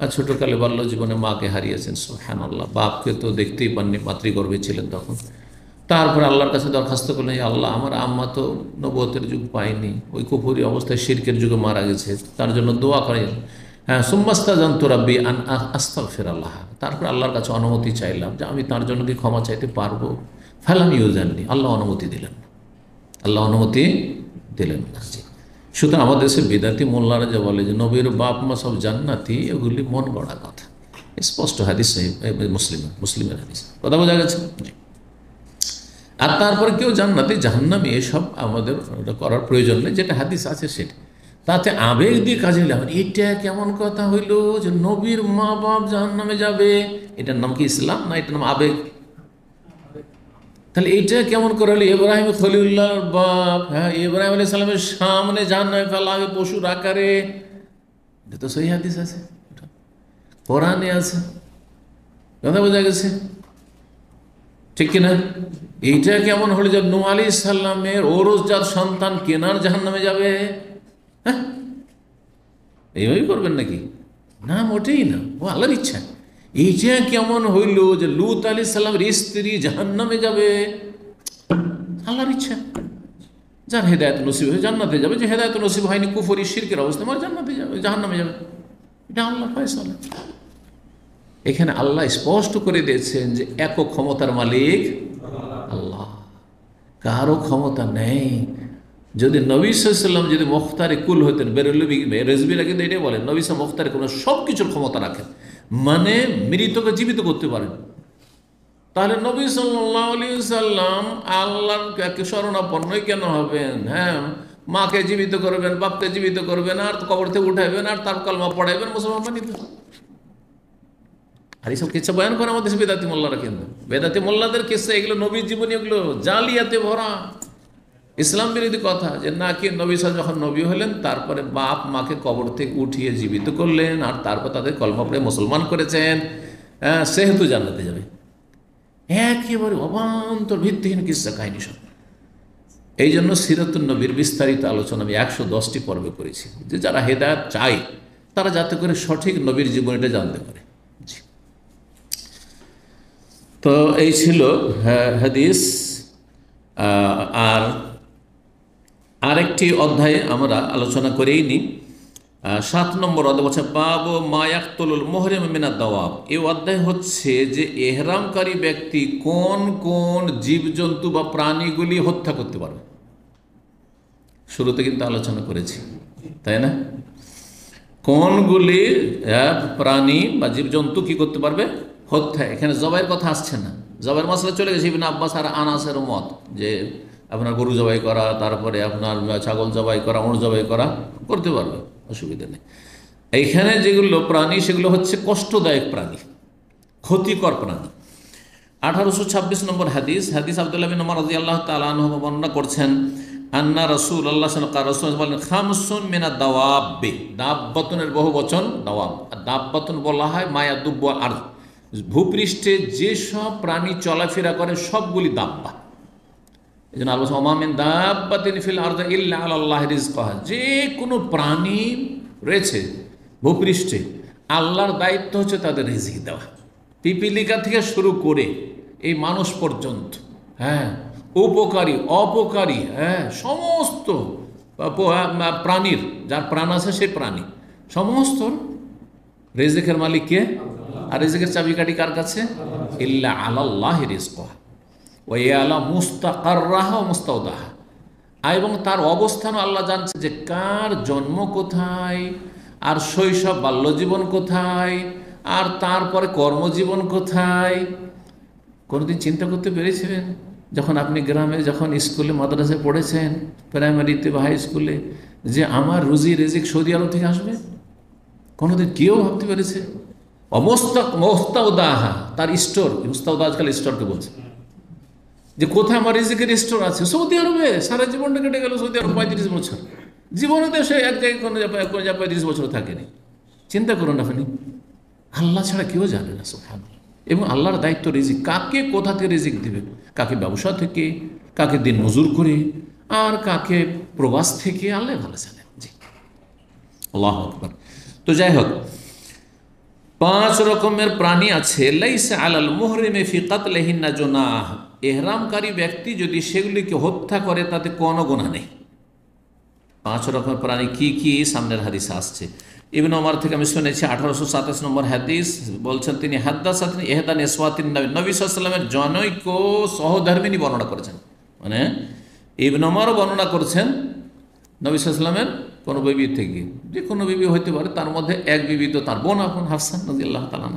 আর ছোটোকালে বাল্য জীবনে মাকে হারিয়েছেন, সুবহানাল্লাহ। বাপকে তো দেখতেই পাননি, মাতৃগর্ভে ছিলেন তখন। তারপরে আল্লাহর কাছে দরখাস্ত করলেন, আল্লাহ আমার আম্মা তো নবুয়তের যুগ পায়নি, ওই কুফরি অবস্থায় শিরকের যুগে মারা গেছে, তার জন্য দোয়া করেন। হ্যাঁ, সুম্মাস্তাজানতু রাব্বি আন আস্তাগফিরাল্লাহ। তারপর আল্লাহর কাছে অনুমতি চাইলাম যে আমি তার জন্য কি ক্ষমা চাইতে পারবো। ফালাম ইউজাননি, আল্লাহ অনুমতি দিলেন না, আল্লাহ অনুমতি দিলেন না। সুতরাং আমাদের দেশে বিদাতি মোল্লারা যে বলে যে নবীর বাপ মা সব জান্নাতি, এগুলি মন গড়া কথা। স্পষ্ট হাদিস, মুসলিমের হাদিস, কথা বোঝা গেছে। আর তারপরে কেউ জান্নাতি জাহান্নামী এসব আমাদের করার প্রয়োজন নেই, যেটা হাদিস আছে সেটা। তাতে আবেগ দিয়ে কাজে লাগবে, এটা কেমন কথা হইল যে নবীর মা বাপ জাহান্নামে যাবে, এটার নাম কি ইসলাম না এটার নাম আবেগ? তাহলে এইটা কেমন করে হলো? ইব্রাহিম খলিলুল্লাহর বাপ, হ্যাঁ, ইব্রাহিম আলাইহিস সালামের সামনে জাহান্নামে ফেলা হবে পশুর আকারে, এটা তো সহিহ হাদিস আছে, কোরআনে আছে, কথা বোঝা গেছে, ঠিক কিনা? এইটা কেমন হলো যে নূহ আলাইহিস সালামের ওরসজাত সন্তান কেনার জাহান্নামে যাবে? হ্যাঁ, এইভাবেই করবেন নাকি? না, মোটেই না, ও আল্লাহর ইচ্ছা। এইটা কেমন হইল যে লূত আলাইহিস সালামের স্ত্রী জাহান্নামে যাবে? আল্লাহর ইচ্ছা। যার হেদায়েত নসিব হয়ে জান্নাতে যাবে, যে হেদায়েত নসিব হয়নি কুফরি শিরকের অবস্থা, আমার জান্নাতে যাবে, জাহান্নামে যাবে, এটা আল্লাহর ফয়সালা। এখানে আল্লাহ স্পষ্ট করে দিয়েছেন যে একক ক্ষমতার মালিক আল্লাহ, কারো ক্ষমতা নেই। যদি নবী সাল্লাল্লাহু আলাইহি ওয়াসাল্লাম যদি মুখতারে কুল হতেন, বেরলভী রেজবিরা কিন্তু এটাই বলেন, নবী সাল্লাল্লাহু মুখতারে কোনো সব কিছুর ক্ষমতা রাখেন, মানে মৃতকে জীবিত করতে পারেন। তাহলে নবী সাল্লাল্লাহু আলাইহি ওয়াসাল্লাম আল্লাহর শরণাপন্নই কেন হবেন? হ্যাঁ, মাকে জীবিত করবেন, বাপকে জীবিত করবেন, আর কবর থেকে উঠাইবেন, আর তার কলমা পড়াইবেন, মুসলমান বানিয়ে দেবেন। আর এইসব কিচ্ছা বয়ান করে আমাদের বেদাতি মোল্লারা, কিন্তু বেদাতি মোল্লাদের কিচ্ছা এগুলো নবীর জীবনী, এগুলো জালিয়াতে ভরা, ইসলাম বিরোধী কথা। যে না, কি নবী সাল যখন নবী হলেন, তারপরে বাপ মাকে কবর থেকে উঠিয়ে জীবিত করলেন, আর তারপর তাদের কলমা পড়ে মুসলমান করেছেন, সেহেতু জান্নাতে যাবে। একেবারে অবান্তর ভিত্তিহীন কিচ্ছা কাহিনী সব। এই জন্য সিরাতুন নবীর বিস্তারিত আলোচনা আমি 110টি পর্বে করেছি, যে যারা হেদায়েত চায় তারা যাতে করে সঠিক নবীর জীবনীটা জানতে পারে। তো এই ছিল হাদিস। আর আরেকটি অধ্যায়ে আমরা আলোচনা করেই নি, 7 নম্বর অধ্যায় বলছে বাবু মায়াকতুলুল মুহরিম মিনাদ দাওয়াব। এই অধ্যায় হচ্ছে যে এহরামকারী ব্যক্তি কোন কোন জীবজন্তু বা প্রাণীগুলি হত্যা করতে পারবে। শুরুতে কিন্তু আলোচনা করেছি, তাই না? কোনগুলি প্রাণী বা জীবজন্তু কি করতে পারবে? হত্যা। এখানে জবাইয়ের কথা আসছে না, জবাইয়ের মশলা চলে গেছে ইবনে আব্বাস আর আনাসের মত, যে আপনার গরু জবাই করা, তারপরে আপনার ছাগল জবাই করা, উট জবাই করা করতে পারবে, অসুবিধা নেই। এইখানে যেগুলো প্রাণী সেগুলো হচ্ছে কষ্টদায়ক প্রাণী, ক্ষতিকর প্রাণী। 1826 নম্বর হাদিস আব্দুল্লাহ বিন উমর রাদিয়াল্লাহু তাআলা আনহু বর্ণনা করছেন, আন্না রাসূলুল্লাহ সাল্লাল্লাহু আলাইহি ওয়াসাল্লাম বলেন, খামসুন মিনাদ দাওয়াবি, দাব্বাতুনের বহু বচন দাওয়াব। আর দাব্বাতুন বলা হয় মায়া দুব্ব আর, ভূপৃষ্ঠে যেসব প্রাণী চলাফেরা করে সবগুলি দাব্বা। এই জন্য আল্লাহ ওমা মিন দাব্বাতিন ফিল আরদি ইল্লা আলাল্লাহি রিজকুহা, যে কোনো প্রাণী রয়েছে ভূপৃষ্ঠে, আল্লাহর দায়িত্ব হচ্ছে তাদের রিজিক দেওয়া। পিপিলিকা থেকে শুরু করে এই মানুষ পর্যন্ত, হ্যাঁ, উপকারী অপকারী, হ্যাঁ, সমস্ত প্রাণীর, যার প্রাণ আছে সেই প্রাণী সমস্ত রিজিকের মালিক কে? আর রিজিকের চাবিকাঠি কার কাছে? ইল্লা আলাল্লাহি রিজকুহা ওয়া ইয়ালা মুস্তাকাররাহা ওয়া মুস্তাওদাহা, এবং তার অবস্থান আল্লাহ জানছে, যে কার জন্ম কোথায়, আর শৈশব বাল্যজীবন কোথায়, আর তারপরে কর্মজীবন কোথায়। কোনোদিন চিন্তা করতে পেরেছিলেন যখন আপনি গ্রামে, যখন স্কুলে মাদ্রাসায় পড়েছেন, প্রাইমারিতে বা হাই স্কুলে, যে আমার রুজি রিজিক সৌদি আরব থেকে আসবে? কোনোদিন কেউ ভাবতে পেরেছে? মুস্তাওদাহা, তার স্টোর, মুস্তাওদা আজকাল স্টোরকে বলছে, যে কোথায় আমার রিজিকের স্টোর আছে? সৌদি আরবে। সারা জীবনটা কেটে গেল সৌদি আরব, 35 বছর। জীবনে তো সে এক জায়গায় কোনো 35 বছর থাকেনি। চিন্তা করুন আপনি, আল্লাহ ছাড়া কেউ জানে না। সুবহানাল্লাহ, এবং আল্লাহর দায়িত্ব রিজিক, কাকে কোথা থেকে রিজিক দিবে, কাকে ব্যবসা থেকে, কাকে দিন মজুর করে, আর কাকে প্রবাস থেকে, আল্লাহ ভালো জানেন। জি, আল্লাহু আকবার। তো যাই হোক, 5 রকমের প্রাণী আছে। লাইসা আলাল মুহরিমে ফি কাতলিহিন্না জুনাহ, ইহরামকারী ব্যক্তি যদি সেগুলিকে হত্যা করে তাতে কোনো গুনাহ নেই। 5 রকমের প্রাণী কি কি সামনের হাদিসে আসছে। ইবনে ওমর থেকে আমি শুনেছি 1827 নম্বর হাদিস, বলছেন তিনি হাদ্দাসাতনি ইহদা নিসওয়াতিন নবী, নবী সাল্লাল্লাহু আলাইহি ওয়াসাল্লামের জনৈক সহধর্মিণী বর্ণনা করেছেন, মানে ইবনে ওমর বর্ণনা করছেন নবী সাল্লাল্লাহু আলাইহি ওয়াসাল্লামের কোনো বিবি থেকে, যে কোনো বিবি হইতে পারে, তার মধ্যে এক বিবি তো তার বোন আপন হাফসা রাদিয়াল্লাহু তাআলা।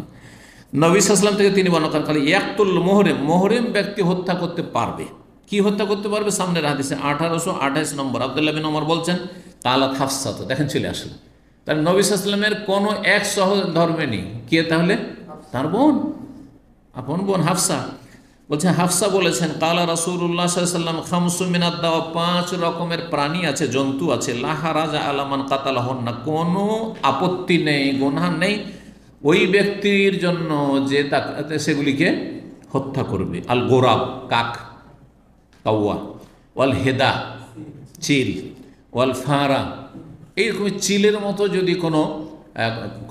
নবী সাল্লাল্লাহু আলাইহি ওয়াসাল্লাম থেকে তিনি বর্ণনা করেন, ইয়াকতুল মুহরিম, মুহরিম ব্যক্তি হত্যা করতে পারবে। কি হত্যা করতে পারবে? সামনের হাদিসে 1828 নম্বর আব্দুল্লাহ বিন ওমর বলছেন কালাত হাফসা, তো দেখেন চলে আসলো। তাহলে নবী সাল্লাল্লাহু আলাইহি ওয়াসাল্লামের কোনো এক সহধর্মিণী কে? তাহলে তার বোন, আপন বোন হাফসা। বলছেন হাফসা বলেছেন কালা রাসূলুল্লাহ সাল্লাল্লাহু আলাইহি ওয়াসাল্লাম খামসু মিনাদ দাওয়া, 5 রকমের প্রাণী আছে, জন্তু আছে, লা হারাজা আলা মান কাতালাহুন্না, কোনো আপত্তি নেই, গুনাহ নেই ওই ব্যক্তির জন্য যে সেগুলিকে হত্যা করবে। আল গোরাব, কাক, কাউয়া, ওয়াল হেদা, চিল, ওয়াল ফারা, এইরকম চিলের মতো যদি কোনো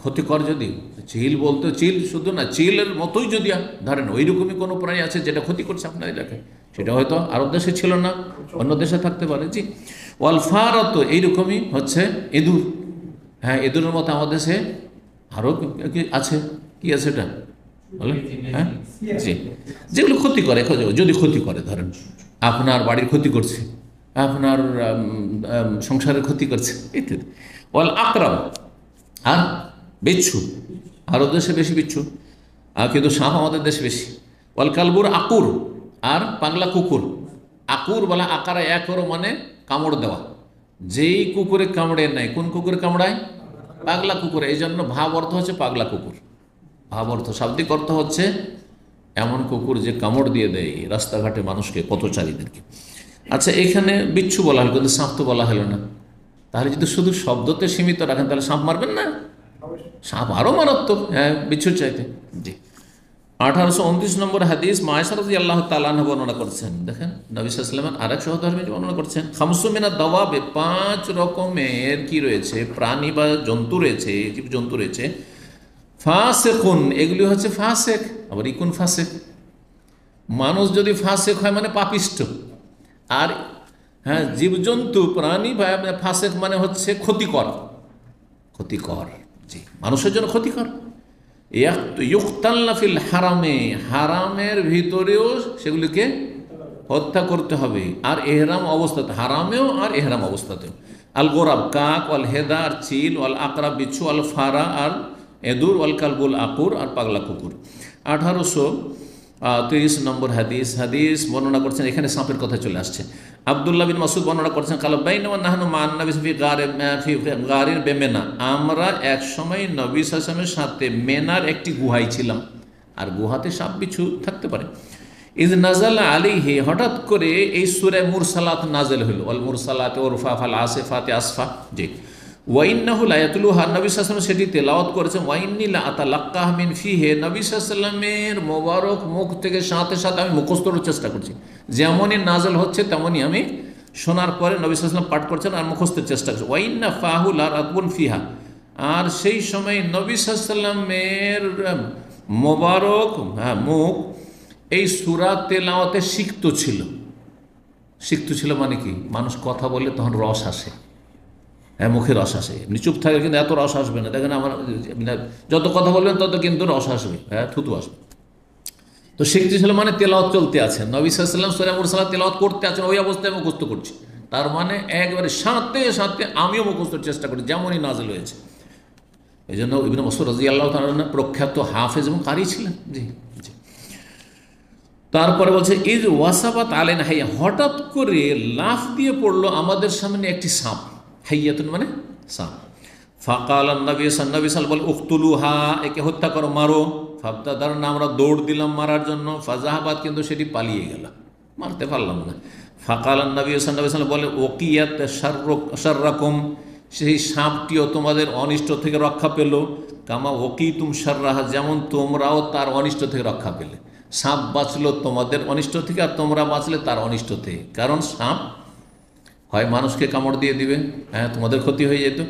ক্ষতিকর, যদি চিল বলতে চিল শুধু না, চিলের মতোই যদি ধরেন ওই রকমই কোনো প্রাণী আছে যেটা ক্ষতি করছে আপনার এলাকায়, সেটা হয়তো আরব দেশে ছিল না, অন্য দেশে থাকতে পারে। জি, ওয়াল ফারা তো এইরকমই হচ্ছে ইঁদুর, হ্যাঁ ইঁদুরের মতো আমাদের দেশে আরও আছে, কি আছে এটা বলেন? হ্যাঁ জি, যেগুলো ক্ষতি করে, যদি ক্ষতি করে, ধরেন আপনার বাড়ির ক্ষতি করছে, আপনার সংসারের ক্ষতি করছে ইত্যাদি। ওয়াল আকরাম, আর বিচ্ছু, আরব দেশে বেশি বিচ্ছু, আর কিন্তু সাপ আমাদের দেশে বেশি। ওয়াল কালবুর, আকুর, আর পাগলা কুকুর। আকুর বলা আকারে একরো, মানে কামড় দেওয়া, যেই কুকুরে কামড়ে নেয়, কোন কুকুরে কামড়ায়? পাগলা কুকুর। এই জন্য ভাব অর্থ হচ্ছে পাগলা কুকুর, ভাব অর্থ, শাব্দিক অর্থ হচ্ছে এমন কুকুর যে কামড় দিয়ে দেয় রাস্তাঘাটে মানুষকে, পথচারীদেরকে। আচ্ছা, এখানে বিচ্ছু বলা হলো, কিন্তু সাপ তো বলা হলো না। তাহলে যদি শুধু শব্দতে সীমিত রাখেন তাহলে সাপ মারবেন না? সাপ আরও মারাত্মক, হ্যাঁ বিচ্ছুর চাইতে। জি, 1829 নম্বর হাদিস, মায়েশা রাদিয়াল্লাহু তাআলা আনহা বর্ণনা করছেন। দেখেন নবী সাল্লাল্লাহু আলাইহি ওয়াসাল্লাম আরেক সহধর্মী বর্ণনা করছেন, খামসু মিনাদ দাওয়াবে, 5 রকমের কি রয়েছে, প্রাণী বা জন্তু রয়েছে, জীব জন্তু রয়েছে, ফাসিকুন, এগুলি হচ্ছে ফাসেক, আবার ইকুন ফাসেক। মানুষ যদি ফাসেক হয় মানে পাপিষ্ট, আর হ্যাঁ জীবজন্তু প্রাণী বা ফাসেক মানে হচ্ছে ক্ষতিকর, ক্ষতিকর। জি, মানুষের জন্য ক্ষতিকর। ইউকতালনা ফিল হারামে, হারামের ভিতরেও সেগুলিকে হত্যা করতে হবে, আর এহরাম অবস্থাতে, হারামেও আর এহরাম অবস্থাতেও। আল গোরাব, কাক, ওয়াল হেদা, আর চিল, ওয়াল আকরাব, বিচ্ছু, আল ফারা, আর এদুর, ওয়াল কালবুল, আকুর, আর পাগলা কুকুর। 1830 নম্বর হাদিস, হাদিস বর্ণনা করছেন, এখানে সাপের কথা চলে আসছে। আব্দুল্লাহ বিন মাসউদ বর্ণনা করছেন, কাল বাইনামা নাহনু মা নবী ফি গারিন বেমেনা, আমরা এক সময় নবী সাল্লাল্লাহু আলাইহি ওয়াসাল্লামের সাথে মেনার একটি গুহায় ছিলাম, আর গুহাতে সাপ বিচ্ছু থাকতে পারে। ইজ নাজালা আলাইহি, হঠাৎ করে এই সূরা মুরসালাত নাযিল হলো, ওয়াল মুরসালাত উরফা, ফাল আসিফাত আসফা। জি, ওয়াইন্নাহু লা ইয়াতলুহা, নবী সাল্লাল্লাহু আলাইহি ওয়াসাল্লাম সেটি তেলাওয়াত করেছেন। ওয়াইন্নী লা আতালাক্কাহ মিন ফিহি, নবী সাল্লাল্লাহু আলাইহি ওয়াসাল্লামের মোবারক মুখ থেকে সাথে সাথে আমি মুখস্থ করার চেষ্টা করছি, যেমনই নাজল হচ্ছে তেমনই আমি শোনার পরে নবী সাল্লাল্লাহু আলাইহি ওয়াসাল্লাম পাঠ করছেন আর মুখস্থের চেষ্টা করছি। ওয়াইন্না ফাহু লা রাতবুন ফিহা, আর সেই সময় নবী সাল্লাল্লাহু আলাইহি ওয়াসাল্লামের মোবারক মুখ এই সূরা তেলাওয়াতে সিক্ত ছিল। সিক্ত ছিল মানে কি? মানুষ কথা বললে তখন রস আসে, হ্যাঁ মুখে রস আসে, এমনি চুপ থাকে কিন্তু এত রস আসবে না। দেখেন আমার যত কথা বলবেন তত কিন্তু রস আসবে, হ্যাঁ থুতু আসবে। তো শিখতে ছিল মানে তেলাওয়াত চলতে আছে, নবী সাল্লাল্লাহু আলাইহি ওয়াসাল্লাম সূরা মুরসালাত তেলাওয়াত করতে আছেন, ওই অবস্থায় মুখস্থ করছি। তার মানে একবারে সাথে সাথে আমিও মুখস্থর চেষ্টা করি যেমনই নাযিল হয়েছে। এই জন্য ইবনে মাসউদ রাদিয়াল্লাহু তাআলা প্রখ্যাত হাফেজ এবং কারি ছিলেন। জি জি। তারপরে বলছে ইজ ওয়াসাবাত আলাইনা হাইয়া, হঠাৎ করে লাফ দিয়ে পড়লো আমাদের সামনে একটি সাপ। হাইয়াতুন মানে সাপ। ফাকাল নবী সাল বলে উকতুলুহা, একে হত্যা করো, মারো। ফাবতাদার না, আমরা দৌড় দিলাম মারার জন্য। ফাজাহাবাদ, কিন্তু সেটি পালিয়ে গেল, মারতে পারলাম না। ফাকাল নবী সাল বলে ওকিয়াত শাররাকুম, সেই সাপটিও তোমাদের অনিষ্ট থেকে রক্ষা পেল। কামা ওকিতুম শাররাহা, যেমন তোমরাও তার অনিষ্ট থেকে রক্ষা পেলে। সাপ বাঁচলো তোমাদের অনিষ্ট থেকে, আর তোমরা বাঁচলে তার অনিষ্ট থেকে। কারণ সাপ হয় মানুষকে কামড় দিয়ে দিবে, হ্যাঁ তোমাদের ক্ষতি হয়ে যেত,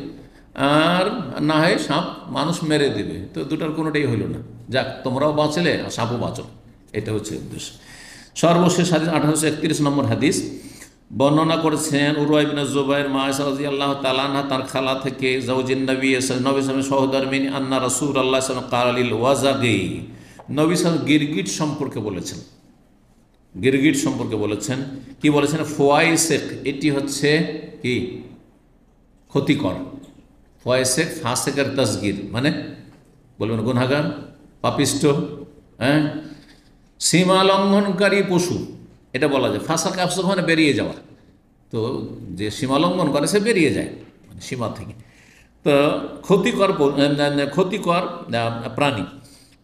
আর না হয় সাপ মানুষ মেরে দিবে, তো দুটার কোনোটাই হইল না। যাক, তোমরাও বাঁচলে আর সাপও বাঁচো, এটা হচ্ছে উদ্দেশ্য। সর্বশেষ হাদিস 1831 নম্বর হাদিস বর্ণনা করেছেন উরওয়া ইবনে জুবাইর মা আয়েশা রাদিয়াল্লাহু তাআলা আনহা, তার খালা থেকে, জাওজিন নবী সাল্লাল্লাহু আলাইহি ওয়াসাল্লাম সহধর্মিনী, আন্না রাসূলুল্লাহ সাল্লাল্লাহু আলাইহি ওয়াসাল্লাম ক্বালা লিল ওয়াজাগি, নবী সাল্লাল্লাহু গিরগিট সম্পর্কে বলেছেন, গিরগিট সম্পর্কে বলেছেন। কি বলেছেন? ফওয়াইসেক, এটি হচ্ছে কি ক্ষতিকর। ফওয়াইসেক ফাসেকের তাসগীর, মানে বলবেন গুনাহগার, পাপিষ্ট, হ্যাঁ, সীমা লঙ্ঘনকারী পশু, এটা বলা যায়। ফাসাক আফসাক মানে বেরিয়ে যাওয়া, তো যে সীমা লঙ্ঘন করে সে বেরিয়ে যায় মানে সীমা থেকে। তো ক্ষতিকর ক্ষতিকর প্রাণী।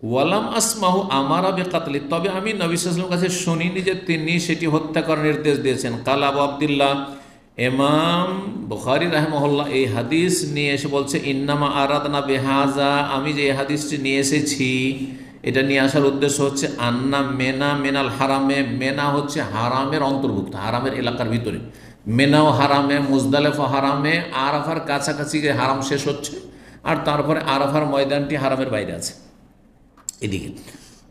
ওয়ালাম আসমাহু আমারা বেকাতলি, তবে আমি নবী সাল্লাল্লাহু আলাইহি ওয়াসাল্লামের কাছে শুনিনি যে তিনি সেটি হত্যা করার নির্দেশ দিয়েছেন। কাল আবু আব্দুল্লাহ, ইমাম বুখারী রাহিমাহুল্লাহ এই হাদিস নিয়ে এসে বলছে, ইন্নামা আরাদনা বেহাজা, আমি যে এই হাদিসটি নিয়ে এসেছি, এটা নিয়ে আসার উদ্দেশ্য হচ্ছে আন্না মেনা মেনাল হারামে, মেনা হচ্ছে হারামের অন্তর্ভুক্ত, হারামের এলাকার ভিতরে। মেনাও হারামে, মুজদালেফা হারামে, আরাফার কাছাকাছি হারাম শেষ হচ্ছে, আর তারপরে আরাফার ময়দানটি হারামের বাইরে আছে এদিকে।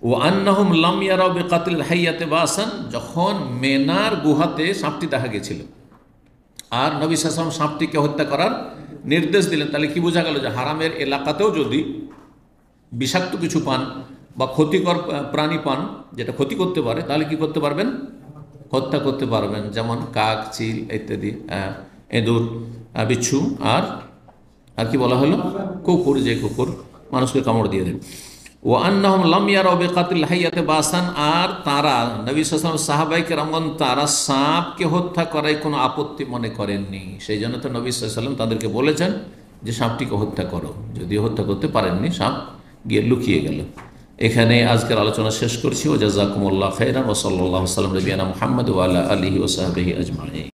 ও আন্নাহুম লাম ইয়ারাউ বিকাতিল হাইয়াতে বাসান, যখন মেনার গুহাতে সাপটি দেখা গেছিল আর নবী সাল্লাল্লাহু আলাইহি ওয়াসাল্লাম সাপটিকে হত্যা করার নির্দেশ দিলেন, তাহলে কি বোঝা গেল যে হারামের এলাকাতেও যদি বিষাক্ত কিছু পান বা ক্ষতিকর প্রাণী পান যেটা ক্ষতি করতে পারে, তাহলে কি করতে পারবেন? হত্যা করতে পারবেন। যেমন কাক, চিল ইত্যাদি, এঁদুর, বিচ্ছু, আর কি বলা হলো? কুকুর, যে কুকুর মানুষকে কামড় দিয়ে দেন। ও আন্নাহুম লাম ইয়ারাউ বিকাতিল হাইয়াতে বাসান, আর তারা নবী সাল্লাল্লাহু আলাইহি ওয়াসাল্লাম সাহাবায়ে কেরামগণ তারা সাপকে হত্যা করায় কোনো আপত্তি মনে করেননি। সেই জন্য তো নবী সাল্লাল্লাহু আলাইহি ওয়াসাল্লাম তাদেরকে বলেছেন যে সাপটিকে হত্যা করো। যদিও হত্যা করতে পারেননি, সাপ গিয়ে লুকিয়ে গেল। এখানে আজকের আলোচনা শেষ করছি। ওয়া জাযাকুমুল্লাহু খাইরান ওয়া সাল্লাল্লাহু আলা নবিয়িনা মুহাম্মদ ওয়া আলা আলিহি ওয়া সাহবিহি আজমাইন।